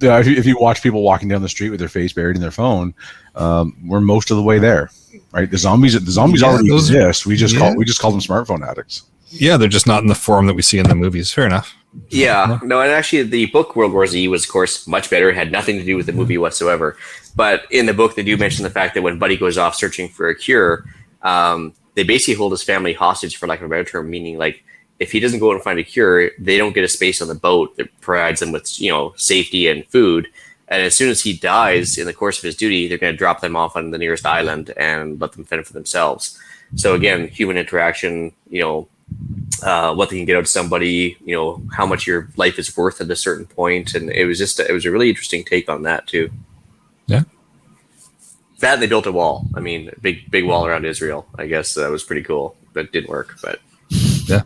if you watch people walking down the street with their face buried in their phone, we're most of the way there, right? The zombies already exist. We just call them smartphone addicts. Yeah, they're just not in the form that we see in the movies. Fair enough. Yeah, no, and actually the book World War Z was, of course, much better. It had nothing to do with the movie whatsoever. But in the book, they do mention the fact that when Buddy goes off searching for a cure, they basically hold his family hostage, for lack of a better term, meaning like if he doesn't go out and find a cure, they don't get a space on the boat that provides them with, safety and food. And as soon as he dies in the course of his duty, they're going to drop them off on the nearest island and let them fend for themselves. So again, human interaction, what they can get out of somebody, how much your life is worth at a certain point. And it was a really interesting take on that too. Yeah. That and they built a wall. I mean, big wall around Israel. I guess that was pretty cool. That didn't work, but yeah.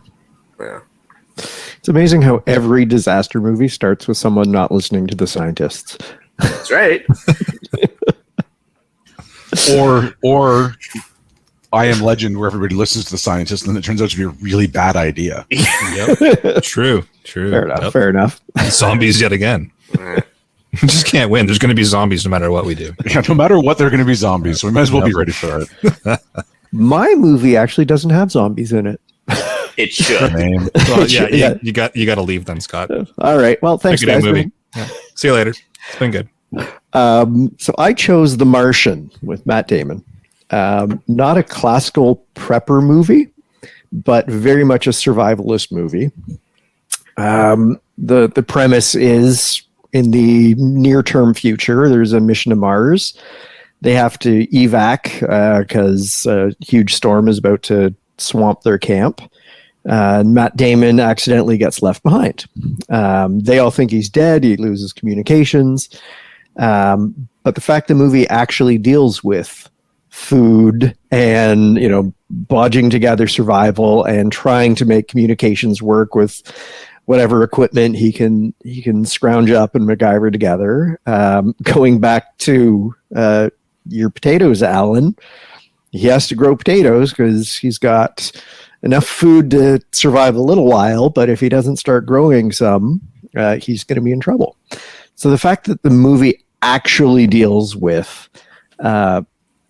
It's amazing how every disaster movie starts with someone not listening to the scientists. That's right. or I Am Legend, where everybody listens to the scientists, and then it turns out to be a really bad idea. Yep. True. Fair enough. Zombies yet again. We just can't win. There's going to be zombies no matter what we do. Yeah, no matter what, they're going to be zombies. So we might as well be ready for it. My movie actually doesn't have zombies in it. It should. Well, yeah, you got to leave then, Scott. All right. Well, thanks, guys. Movie. Yeah. See you later. It's been good. So I chose The Martian with Matt Damon. Not a classical prepper movie, but very much a survivalist movie. The premise is in the near-term future, there's a mission to Mars. They have to evac because a huge storm is about to swamp their camp. Matt Damon accidentally gets left behind. They all think he's dead. He loses communications. But the fact the movie actually deals with food and, bodging together survival and trying to make communications work with whatever equipment he can scrounge up and MacGyver together. Going back to your potatoes, Alan, he has to grow potatoes because he's got enough food to survive a little while, but if he doesn't start growing some, he's going to be in trouble. So the fact that the movie actually deals with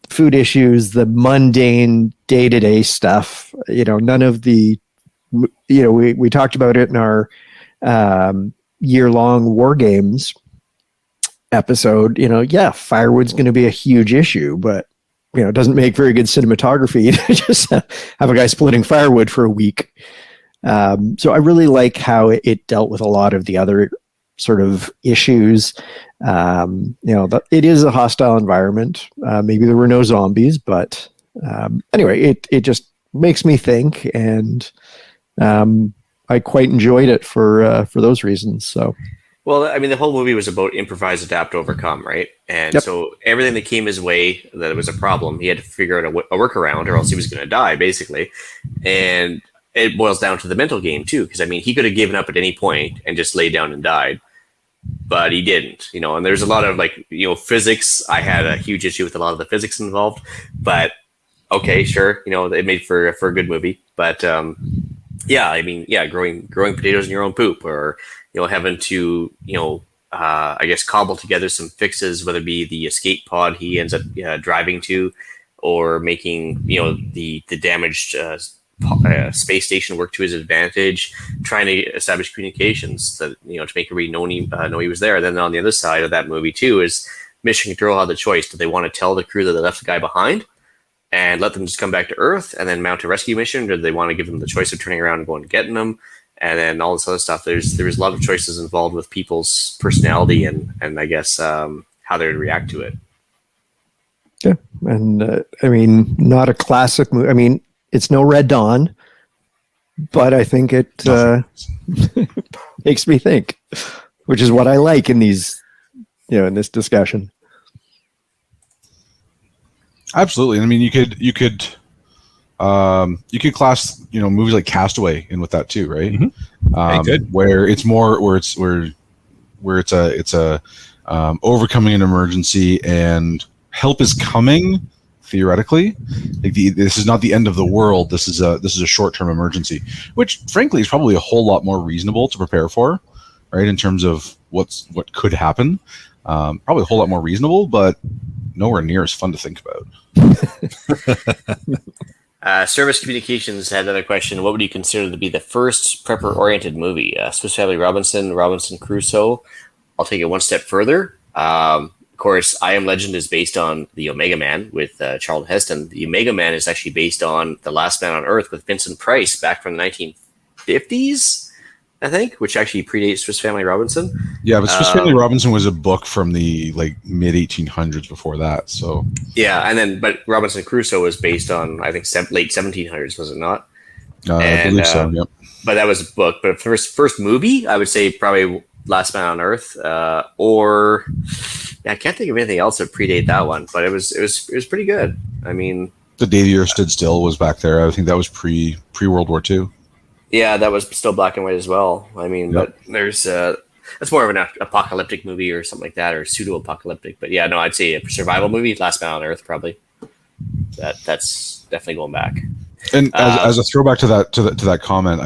food issues, the mundane day-to-day stuff, none of the, we talked about it in our year-long War Games episode, firewood's going to be a huge issue, but it doesn't make very good cinematography to just have a guy splitting firewood for a week. So I really like how it dealt with a lot of the other sort of issues. It is a hostile environment. Maybe there were no zombies, but anyway, it just makes me think, and I quite enjoyed it for those reasons. So. Well, I mean, the whole movie was about improvise, adapt, overcome, right? And so everything that came his way that was a problem, he had to figure out a workaround, or else he was going to die, basically. And it boils down to the mental game, too, because, I mean, he could have given up at any point and just laid down and died, but he didn't, and there's a lot of, physics. I had a huge issue with a lot of the physics involved, but okay, sure, it made for a good movie. But, growing potatoes in your own poop, or having to, I guess, cobble together some fixes, whether it be the escape pod he ends up driving to, or making, the damaged space station work to his advantage, trying to establish communications to make everybody know he was there. Then on the other side of that movie, too, is Mission Control had the choice. Do they want to tell the crew that they left the guy behind and let them just come back to Earth and then mount a rescue mission, or do they want to give them the choice of turning around and going and getting them? And then all this other stuff. There's a lot of choices involved with people's personality and I guess how they would react to it. Yeah, and I mean, not a classic movie. I mean, it's no Red Dawn, but I think it makes me think, which is what I like in these, in this discussion. Absolutely. I mean, you could class, movies like Castaway in with that too, right? Mm-hmm. Where it's more, where it's a overcoming an emergency and help is coming. Theoretically, this is not the end of the world. This is a short-term emergency, which frankly is probably a whole lot more reasonable to prepare for, right? In terms of what could happen, probably a whole lot more reasonable, but nowhere near as fun to think about. Service Communications had another question. What would you consider to be the first prepper-oriented movie? Swiss Family Robinson, Robinson Crusoe. I'll take it one step further. Of course, I Am Legend is based on the Omega Man with Charlton Heston. The Omega Man is actually based on The Last Man on Earth with Vincent Price back from the 1950s, I think, which actually predates Swiss Family Robinson. Yeah, but Swiss Family Robinson was a book from the mid 1800s before that. So yeah, but Robinson Crusoe was based on, I think, late 1700s, was it not? I believe so. Yep. But that was a book. But first movie, I would say probably Last Man on Earth, or I can't think of anything else that predate that one. But it was pretty good. I mean, The Day the Earth Stood Still was back there. I think that was pre World War II. Yeah, that was still black and white as well. I mean, Yep. But there's that's more of an apocalyptic movie or something like that, or pseudo-apocalyptic. But yeah, no, I'd say a survival movie, Last Man on Earth, probably. That's definitely going back. And as a throwback to that comment,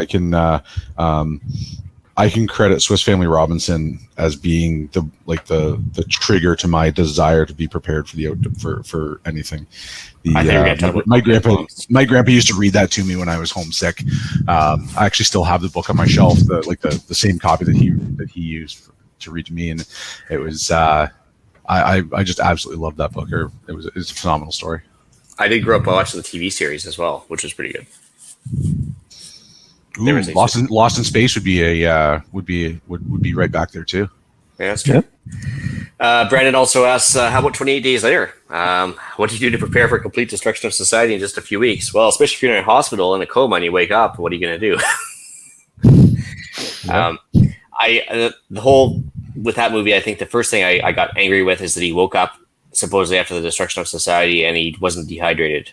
I can credit Swiss Family Robinson as being the trigger to my desire to be prepared for anything. My grandpa used to read that to me when I was homesick. I actually still have the book on my shelf, the same copy that he used to read to me, and it was I just absolutely loved that book. It's a phenomenal story. I did grow up watching the TV series as well, which was pretty good. Ooh, Lost in Space would be right back there too. Yeah, that's true. Yeah. Brandon also asks, how about 28 Days Later? What do you do to prepare for complete destruction of society in just a few weeks? Well, especially if you're in a hospital in a coma and you wake up, what are you going to do? The whole with that movie, I think the first thing I got angry with is that he woke up supposedly after the destruction of society and he wasn't dehydrated.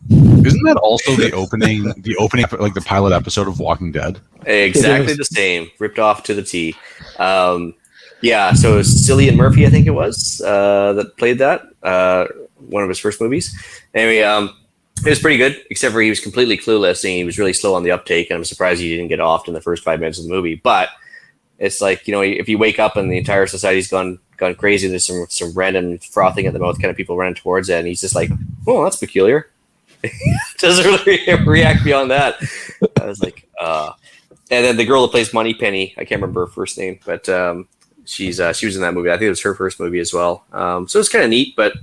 Isn't that also the opening, like the pilot episode of Walking Dead? Exactly the same, ripped off to the T. Yeah, so it was Cillian Murphy, I think it was, that played that, one of his first movies. Anyway, it was pretty good, except for he was completely clueless and he was really slow on the uptake, and I'm surprised he didn't get offed in the first 5 minutes of the movie. But it's like, you know, if you wake up and the entire society's gone crazy, there's some random frothing at the mouth kind of people running towards it, and he's just like, oh, that's peculiar. Doesn't really react beyond that. I was like, and then the girl that plays Moneypenny, I can't remember her first name, but she was in that movie. I think it was her first movie as well. So it's kind of neat, but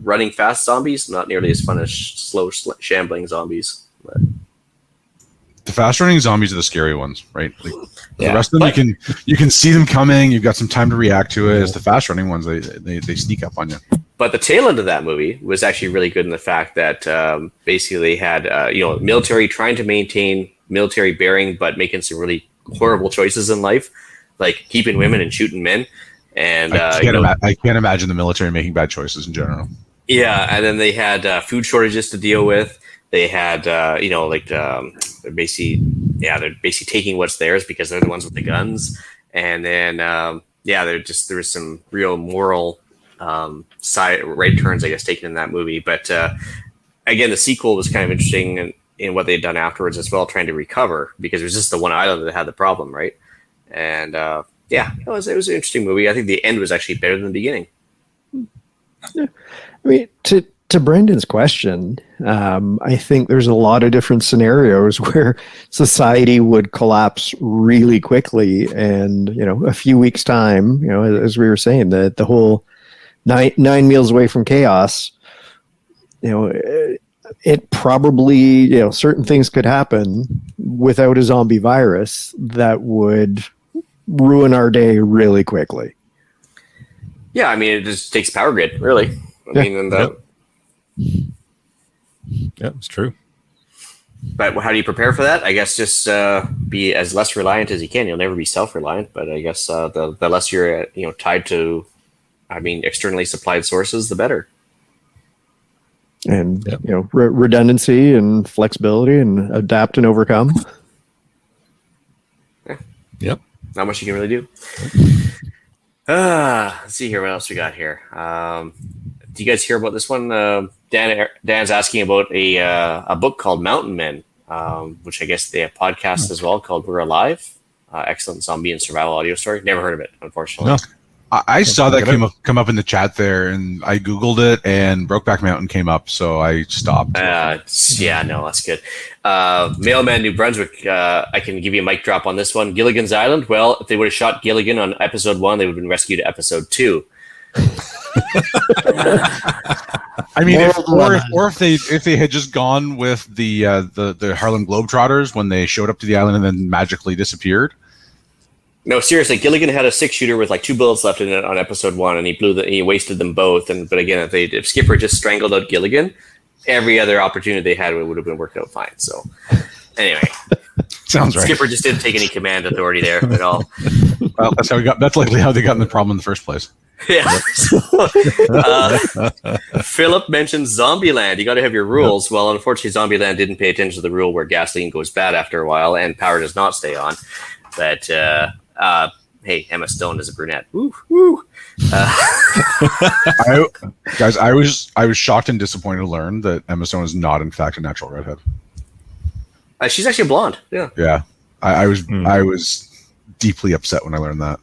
running fast zombies, not nearly as fun as slow shambling zombies. But The fast running zombies are the scary ones, right? Like, yeah, the rest of them, you can see them coming. You've got some time to react to it. It's the fast running ones, they sneak up on you. But the tail end of that movie was actually really good in the fact that basically they had military trying to maintain military bearing, but making some really horrible choices in life, like keeping women and shooting men. And I can't imagine the military making bad choices in general. Yeah, and then they had food shortages to deal with. They had they're basically taking what's theirs because they're the ones with the guns. And then there was some real moral right turns, I guess, taken in that movie. But again, the sequel was kind of interesting in what they'd done afterwards as well, trying to recover, because it was just the one island that had the problem, right? And it was an interesting movie. I think the end was actually better than the beginning. Yeah. I mean, to Brendan's question, I think there's a lot of different scenarios where society would collapse really quickly, and a few weeks' time, as we were saying, the whole nine meals away from chaos. It probably, certain things could happen without a zombie virus that would ruin our day really quickly. Yeah, I mean, it just takes power grid, really. It's true. But how do you prepare for that? I guess just be as less reliant as you can. You'll never be self-reliant, but I guess the less you're tied to, externally supplied sources, the better. And redundancy and flexibility and adapt and overcome. Yeah. Yep. Not much you can really do. Let's see here. What else we got here? Do you guys hear about this one? Dan's asking about a book called Mountain Men, which I guess they have podcasts as well called We're Alive. Excellent zombie and survival audio story. Never heard of it, unfortunately. No. I saw that come up in the chat there, and I Googled it, and Brokeback Mountain came up, so I stopped. That's good. Mailman, New Brunswick, I can give you a mic drop on this one. Gilligan's Island, well, if they would have shot Gilligan on episode 1, they would have been rescued at episode 2. I mean, if they had just gone with the Harlem Globetrotters when they showed up to the island and then magically disappeared. No, seriously, Gilligan had a 6-shooter with like 2 bullets left in it on episode 1, and he wasted them both. But again, if Skipper just strangled out Gilligan, every other opportunity they had would have been worked out fine. So anyway, sounds right. Skipper just didn't take any command authority there at all. Well, that's likely how they got in the problem in the first place. Yeah. Philip mentions Zombieland. You got to have your rules. Well, unfortunately, Zombieland didn't pay attention to the rule where gasoline goes bad after a while and power does not stay on. But hey, Emma Stone is a brunette. Woo, woo. I was shocked and disappointed to learn that Emma Stone is not, in fact, a natural redhead. She's actually a blonde. Yeah. Yeah. I was deeply upset when I learned that,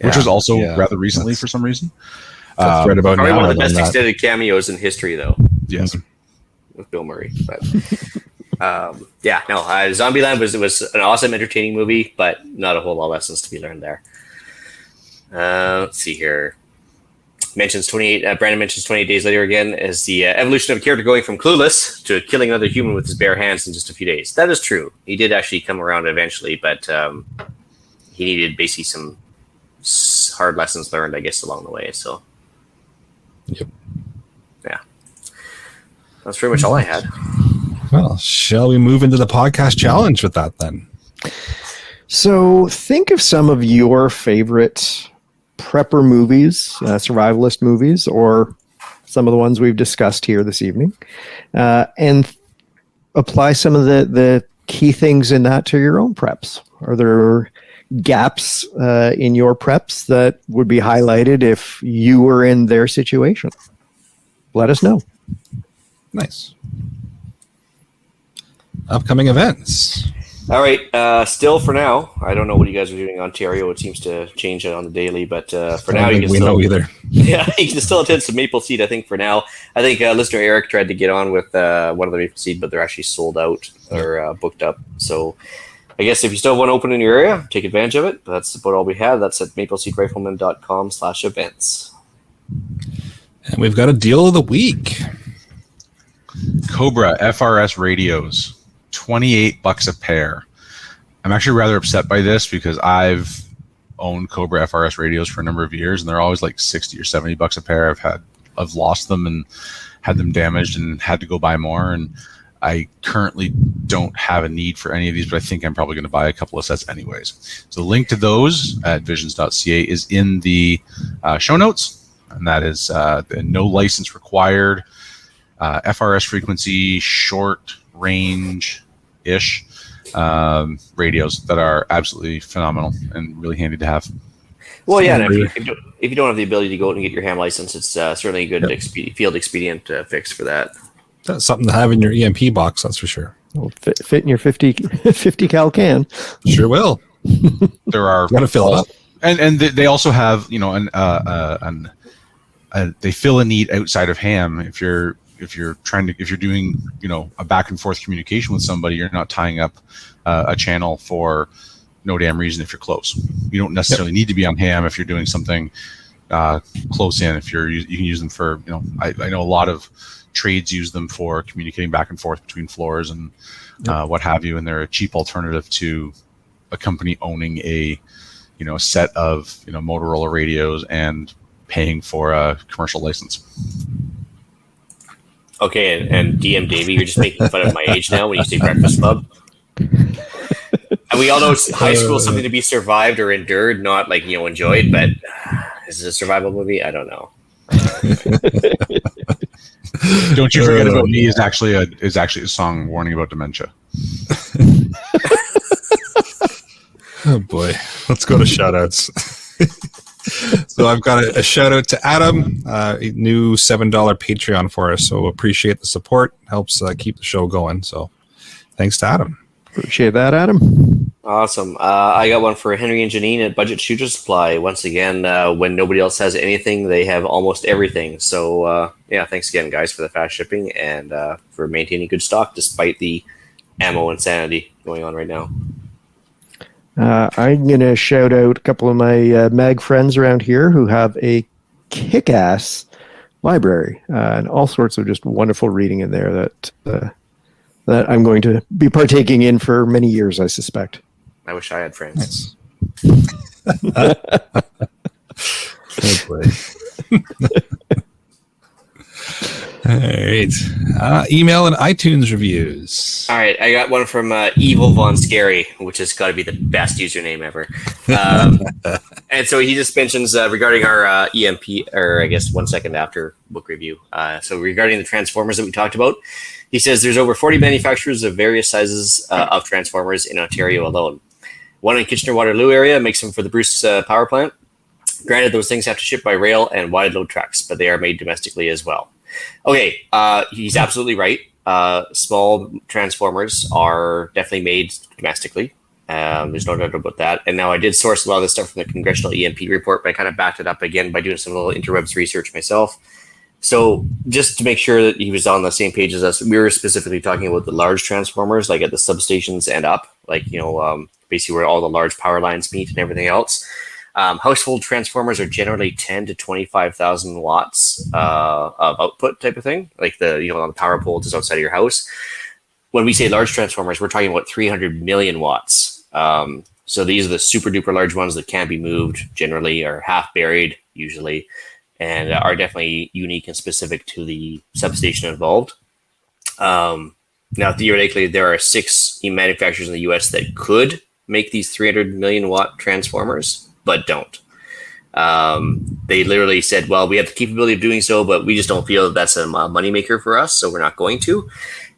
which was also rather recently for some reason. Right about probably now, one of the best extended cameos in history, though. Yes. With Bill Murray. But Zombieland was an awesome, entertaining movie, but not a whole lot of lessons to be learned there. Let's see here. Brandon mentions 28 Days Later again as the evolution of a character going from clueless to killing another human with his bare hands in just a few days. That is true. He did actually come around eventually, but he needed basically some hard lessons learned, I guess, along the way. So, yep. Yeah. That's pretty much all I had. Well, shall we move into the podcast challenge with that then? So think of some of your favorite prepper movies, survivalist movies, or some of the ones we've discussed here this evening, and apply some of the key things in that to your own preps. Are there gaps in your preps that would be highlighted if you were in their situation? Let us know. Nice. Upcoming events. All right. Still for now, I don't know what you guys are doing in Ontario. It seems to change it on the daily, but for now, you can still, know either. Yeah, you can still attend some Mapleseed. I think for now, I think listener Eric tried to get on with one of the Mapleseed, but they're actually sold out or booked up. So I guess if you still have one open in your area, take advantage of it. That's about all we have. That's at mapleseedrifleman.com/events. And we've got a deal of the week. Cobra FRS radios, $28 a pair. I'm actually rather upset by this because I've owned Cobra FRS radios for a number of years, and they're always like $60 or $70 a pair. I've lost them and had them damaged and had to go buy more. And I currently don't have a need for any of these, but I think I'm probably going to buy a couple of sets anyways. So the link to those at visions.ca is in the show notes, and that is no license required. FRS frequency, short range-ish radios that are absolutely phenomenal and really handy to have. Well, yeah, and if you don't have the ability to go out and get your ham license, it's certainly a good field expedient fix for that. That's something to have in your EMP box, that's for sure. It'll fit in your 50 cal can. Sure will. There are got to fill it up, and they also have they fill a need outside of ham. If you're doing a back and forth communication with somebody, you're not tying up a channel for no damn reason if you're close. You don't necessarily need to be on ham if you're doing something close in. If you can use them for I know a lot of trades use them for communicating back and forth between floors and what have you, and they're a cheap alternative to a company owning a set of Motorola radios and paying for a commercial license. Okay, and DM Davey, you're just making fun of my age now when you say Breakfast Club. And we all know high school is something to be survived or endured, not enjoyed. But is it a survival movie? I don't know. Don't You Forget About Me is actually a song warning about dementia. Oh boy, let's go to shoutouts. So I've got a shout out to Adam, a new $7 Patreon for us. So appreciate the support. Helps keep the show going. So thanks to Adam. Appreciate that, Adam. Awesome. I got one for Henry and Janine at Budget Shooter Supply. Once again, when nobody else has anything, they have almost everything. So thanks again, guys, for the fast shipping and for maintaining good stock despite the ammo insanity going on right now. I'm going to shout out a couple of my mag friends around here who have a kick-ass library and all sorts of just wonderful reading in there that I'm going to be partaking in for many years, I suspect. I wish I had friends. Nice. Oh boy. All right. Email and iTunes reviews. All right, I got one from Evil Von Scary, which has got to be the best username ever. And so he just mentions regarding our EMP, or I guess 1 second after book review. So regarding the transformers that we talked about, he says there's over 40 manufacturers of various sizes of transformers in Ontario alone. One in Kitchener-Waterloo area makes them for the Bruce power plant. Granted, those things have to ship by rail and wide load trucks, but they are made domestically as well. Okay, he's absolutely right. Small transformers are definitely made domestically. There's no doubt about that. And now I did source a lot of this stuff from the Congressional EMP report, but I kind of backed it up again by doing some little interwebs research myself. So just to make sure that he was on the same page as us, we were specifically talking about the large transformers, like at the substations and up, basically where all the large power lines meet and everything else. Household transformers are generally 10 to 25,000 watts of output type of thing, like on the power pole just outside of your house. When we say large transformers, we're talking about 300 million watts. So these are the super duper large ones that can't be moved, generally are half buried usually, and are definitely unique and specific to the substation involved. Now, theoretically, there are 6 manufacturers in the U.S. that could make these 300 million watt transformers, but don't. They literally said, well, we have the capability of doing so, but we just don't feel that that's a moneymaker for us, so we're not going to.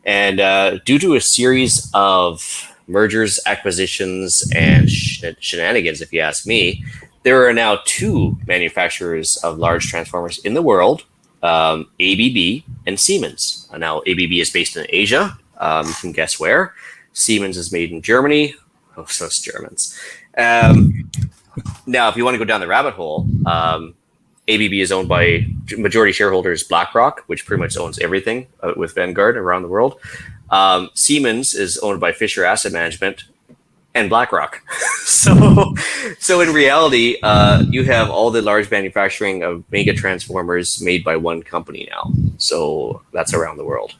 And due to a series of mergers, acquisitions, and shenanigans, if you ask me, there are now 2 manufacturers of large transformers in the world, ABB and Siemens. Now, ABB is based in Asia. You can guess where. Siemens is made in Germany. Oh, so it's Germans. Now, if you want to go down the rabbit hole, ABB is owned by majority shareholders BlackRock, which pretty much owns everything with Vanguard around the world. Siemens is owned by Fisher Asset Management and BlackRock. So in reality, you have all the large manufacturing of mega transformers made by one company now. So that's around the world.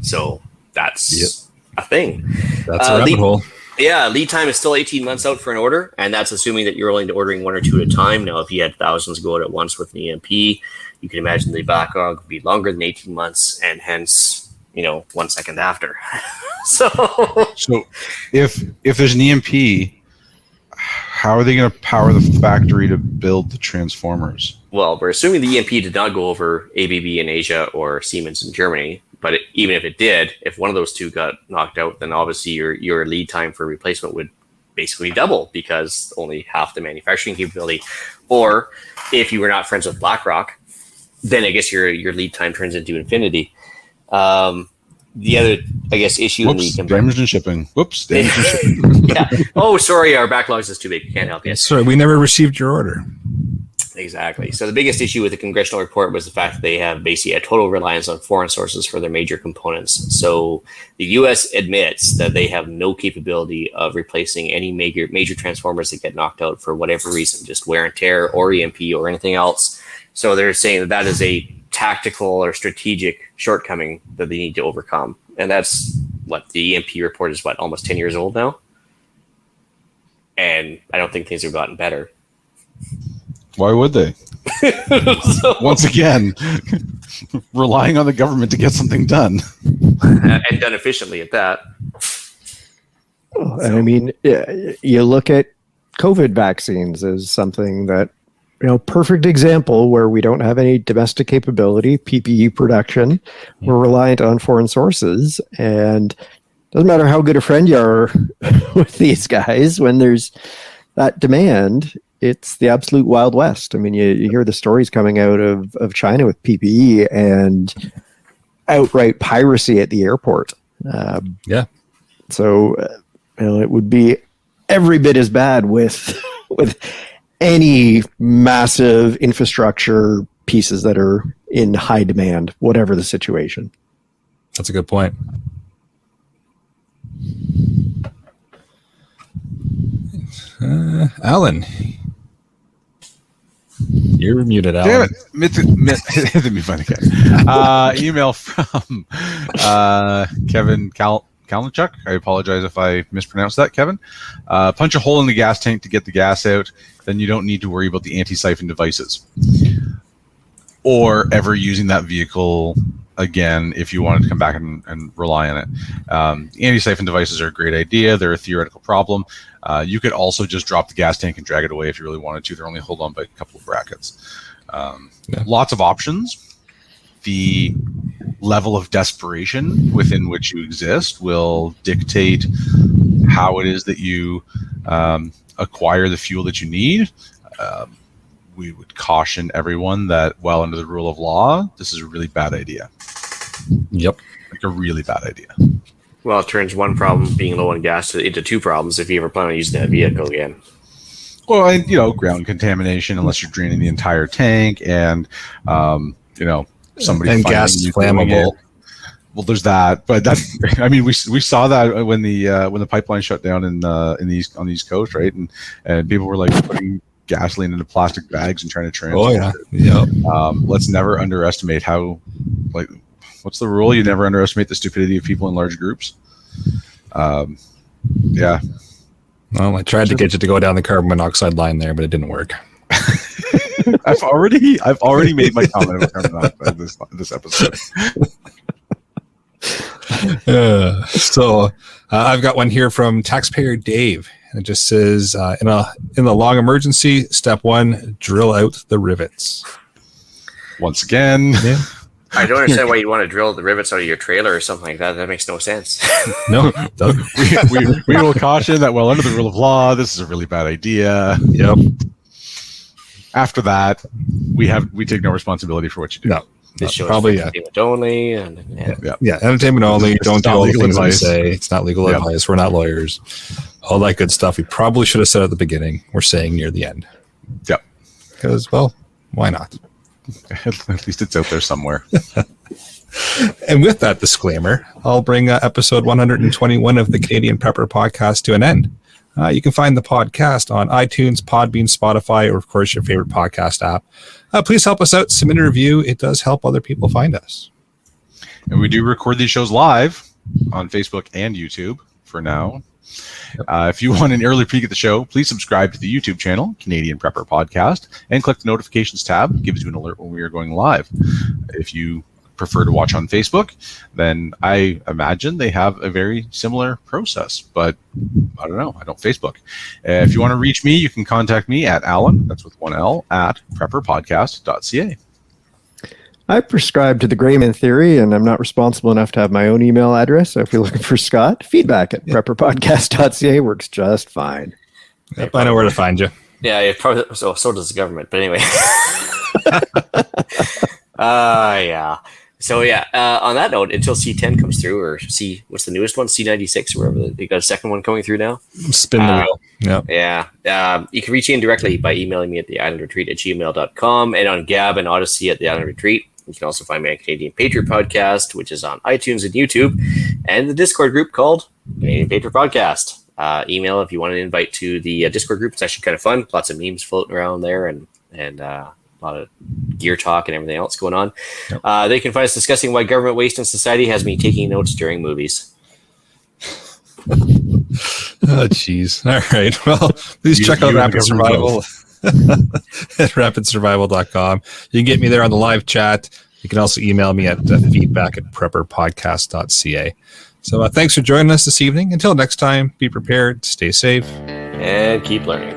So that's a thing. That's a rabbit hole. Yeah, lead time is still 18 months out for an order, and that's assuming that you're only ordering 1 or 2 at a time. Now, if you had thousands go out at once with an EMP, you can imagine the backlog would be longer than 18 months, and hence, 1 second after. So if there's an EMP, how are they going to power the factory to build the transformers? Well, we're assuming the EMP did not go over ABB in Asia or Siemens in Germany. But even if it did, if one of those 2 got knocked out, then obviously your lead time for replacement would basically double because only half the manufacturing capability. Or if you were not friends with BlackRock, then I guess your lead time turns into infinity. The other, I guess, issue damage in shipping. Whoops, damage in shipping. Yeah. Oh, sorry, our backlogs is too big. Can't help you. Sorry, we never received your order. Exactly. So the biggest issue with the congressional report was the fact that they have basically a total reliance on foreign sources for their major components. So the U.S. admits that they have no capability of replacing any major transformers that get knocked out for whatever reason, just wear and tear or EMP or anything else. So they're saying that that is a tactical or strategic shortcoming that they need to overcome. And that's what the EMP report is, almost 10 years old now? And I don't think things have gotten better. Why would they? Once again, relying on the government to get something done. And done efficiently at that. And I mean, you look at COVID vaccines as something that, perfect example where we don't have any domestic capability, PPE production. We're reliant on foreign sources. And doesn't matter how good a friend you are with these guys, when there's that demand, it's the absolute Wild West. I mean, you hear the stories coming out of China with PPE and outright piracy at the airport. Yeah. So, it would be every bit as bad with any massive infrastructure pieces that are in high demand, whatever the situation. That's a good point. Alan, you're muted, Alan. Damn it. Email from Kevin Kalinchuk. I apologize if I mispronounced that, Kevin. Punch a hole in the gas tank to get the gas out. Then you don't need to worry about the anti-siphon devices. Or ever using that vehicle again if you wanted to come back and rely on it. Anti-siphon devices are a great idea. They're a theoretical problem. You could also just drop the gas tank and drag it away if you really wanted to. They're only held on by a couple of brackets. Lots of options. The level of desperation within which you exist will dictate how it is that you acquire the fuel that you need. We would caution everyone that while under the rule of law, this is a really bad idea. Yep. Like a really bad idea. Well, it turns one problem, being low on gas, into 2 problems if you ever plan on using that vehicle again. Well, and, ground contamination, unless you're draining the entire tank, and, somebody and gas is flammable. Well, there's that, but that's. I mean, we saw that when the pipeline shut down on the East Coast, right? And people were like putting gasoline into plastic bags and trying to transport. Oh yeah, yeah. Let's never underestimate how, what's the rule? You never underestimate the stupidity of people in large groups. Yeah. Well, I tried to get you to go down the carbon monoxide line there, but it didn't work. I've already made my comment about carbon monoxide this episode. So I've got one here from taxpayer Dave. It just says, in the long emergency, step 1, drill out the rivets. Once again, Yeah. I don't understand why you want to drill the rivets out of your trailer or something like that. That makes no sense. No, doesn't. we will caution that, well, under the rule of law, this is a really bad idea. Yep. After that, we take no responsibility for what you do. No. This show Probably, is for entertainment only. And Yeah, entertainment only. This Don't is do not all the legal things we advice. say. It's not legal Yep. advice. We're not lawyers. All that good stuff. We probably should have said at the beginning. We're saying near the end. Yep. Because, well, why not? At least it's out there somewhere. And with that disclaimer, I'll bring episode 121 of the Canadian Prepper Podcast to an end. You can find the podcast on iTunes, Podbean, Spotify, or, of course, your favorite podcast app. Please help us out. Submit a review. It does help other people find us. And we do record these shows live on Facebook and YouTube for now. If you want an early peek at the show, please subscribe to the YouTube channel, Canadian Prepper Podcast, and click the notifications tab. It gives you an alert when we are going live. If you prefer to watch on Facebook, then I imagine they have a very similar process, but I don't know. I don't Facebook. If you want to reach me, you can contact me at Alan, that's with one L, at prepperpodcast.ca. I prescribe to the Grayman theory, and I'm not responsible enough to have my own email address. So if you're looking for Scott, feedback at prepperpodcast.ca works just fine. Yep, I know where to find you. yeah, it probably, so does the government. But anyway. Yeah. So on that note, until C10 comes through, or what's the newest one? C96 or whatever. They got a second one coming through now. Spin the wheel. Yep. Yeah. You can reach Ian directly by emailing me at theislandretreat@gmail.com and on Gab and Odyssey at The Island Retreat. You can also find me on Canadian Patriot Podcast, which is on iTunes and YouTube, and the Discord group called Canadian Patriot Podcast. Email if you want an invite to the Discord group. It's actually kind of fun. Lots of memes floating around there, and a lot of gear talk and everything else going on. Yep. They can find us discussing why government waste in society has me taking notes during movies. Oh, jeez. All right. Well, please check out Rapid Survival at rapidsurvival.com. You can get me there on the live chat. You can also email me at feedback@prepperpodcast.ca. So thanks for joining us this evening. Until next time, be prepared, stay safe, and keep learning.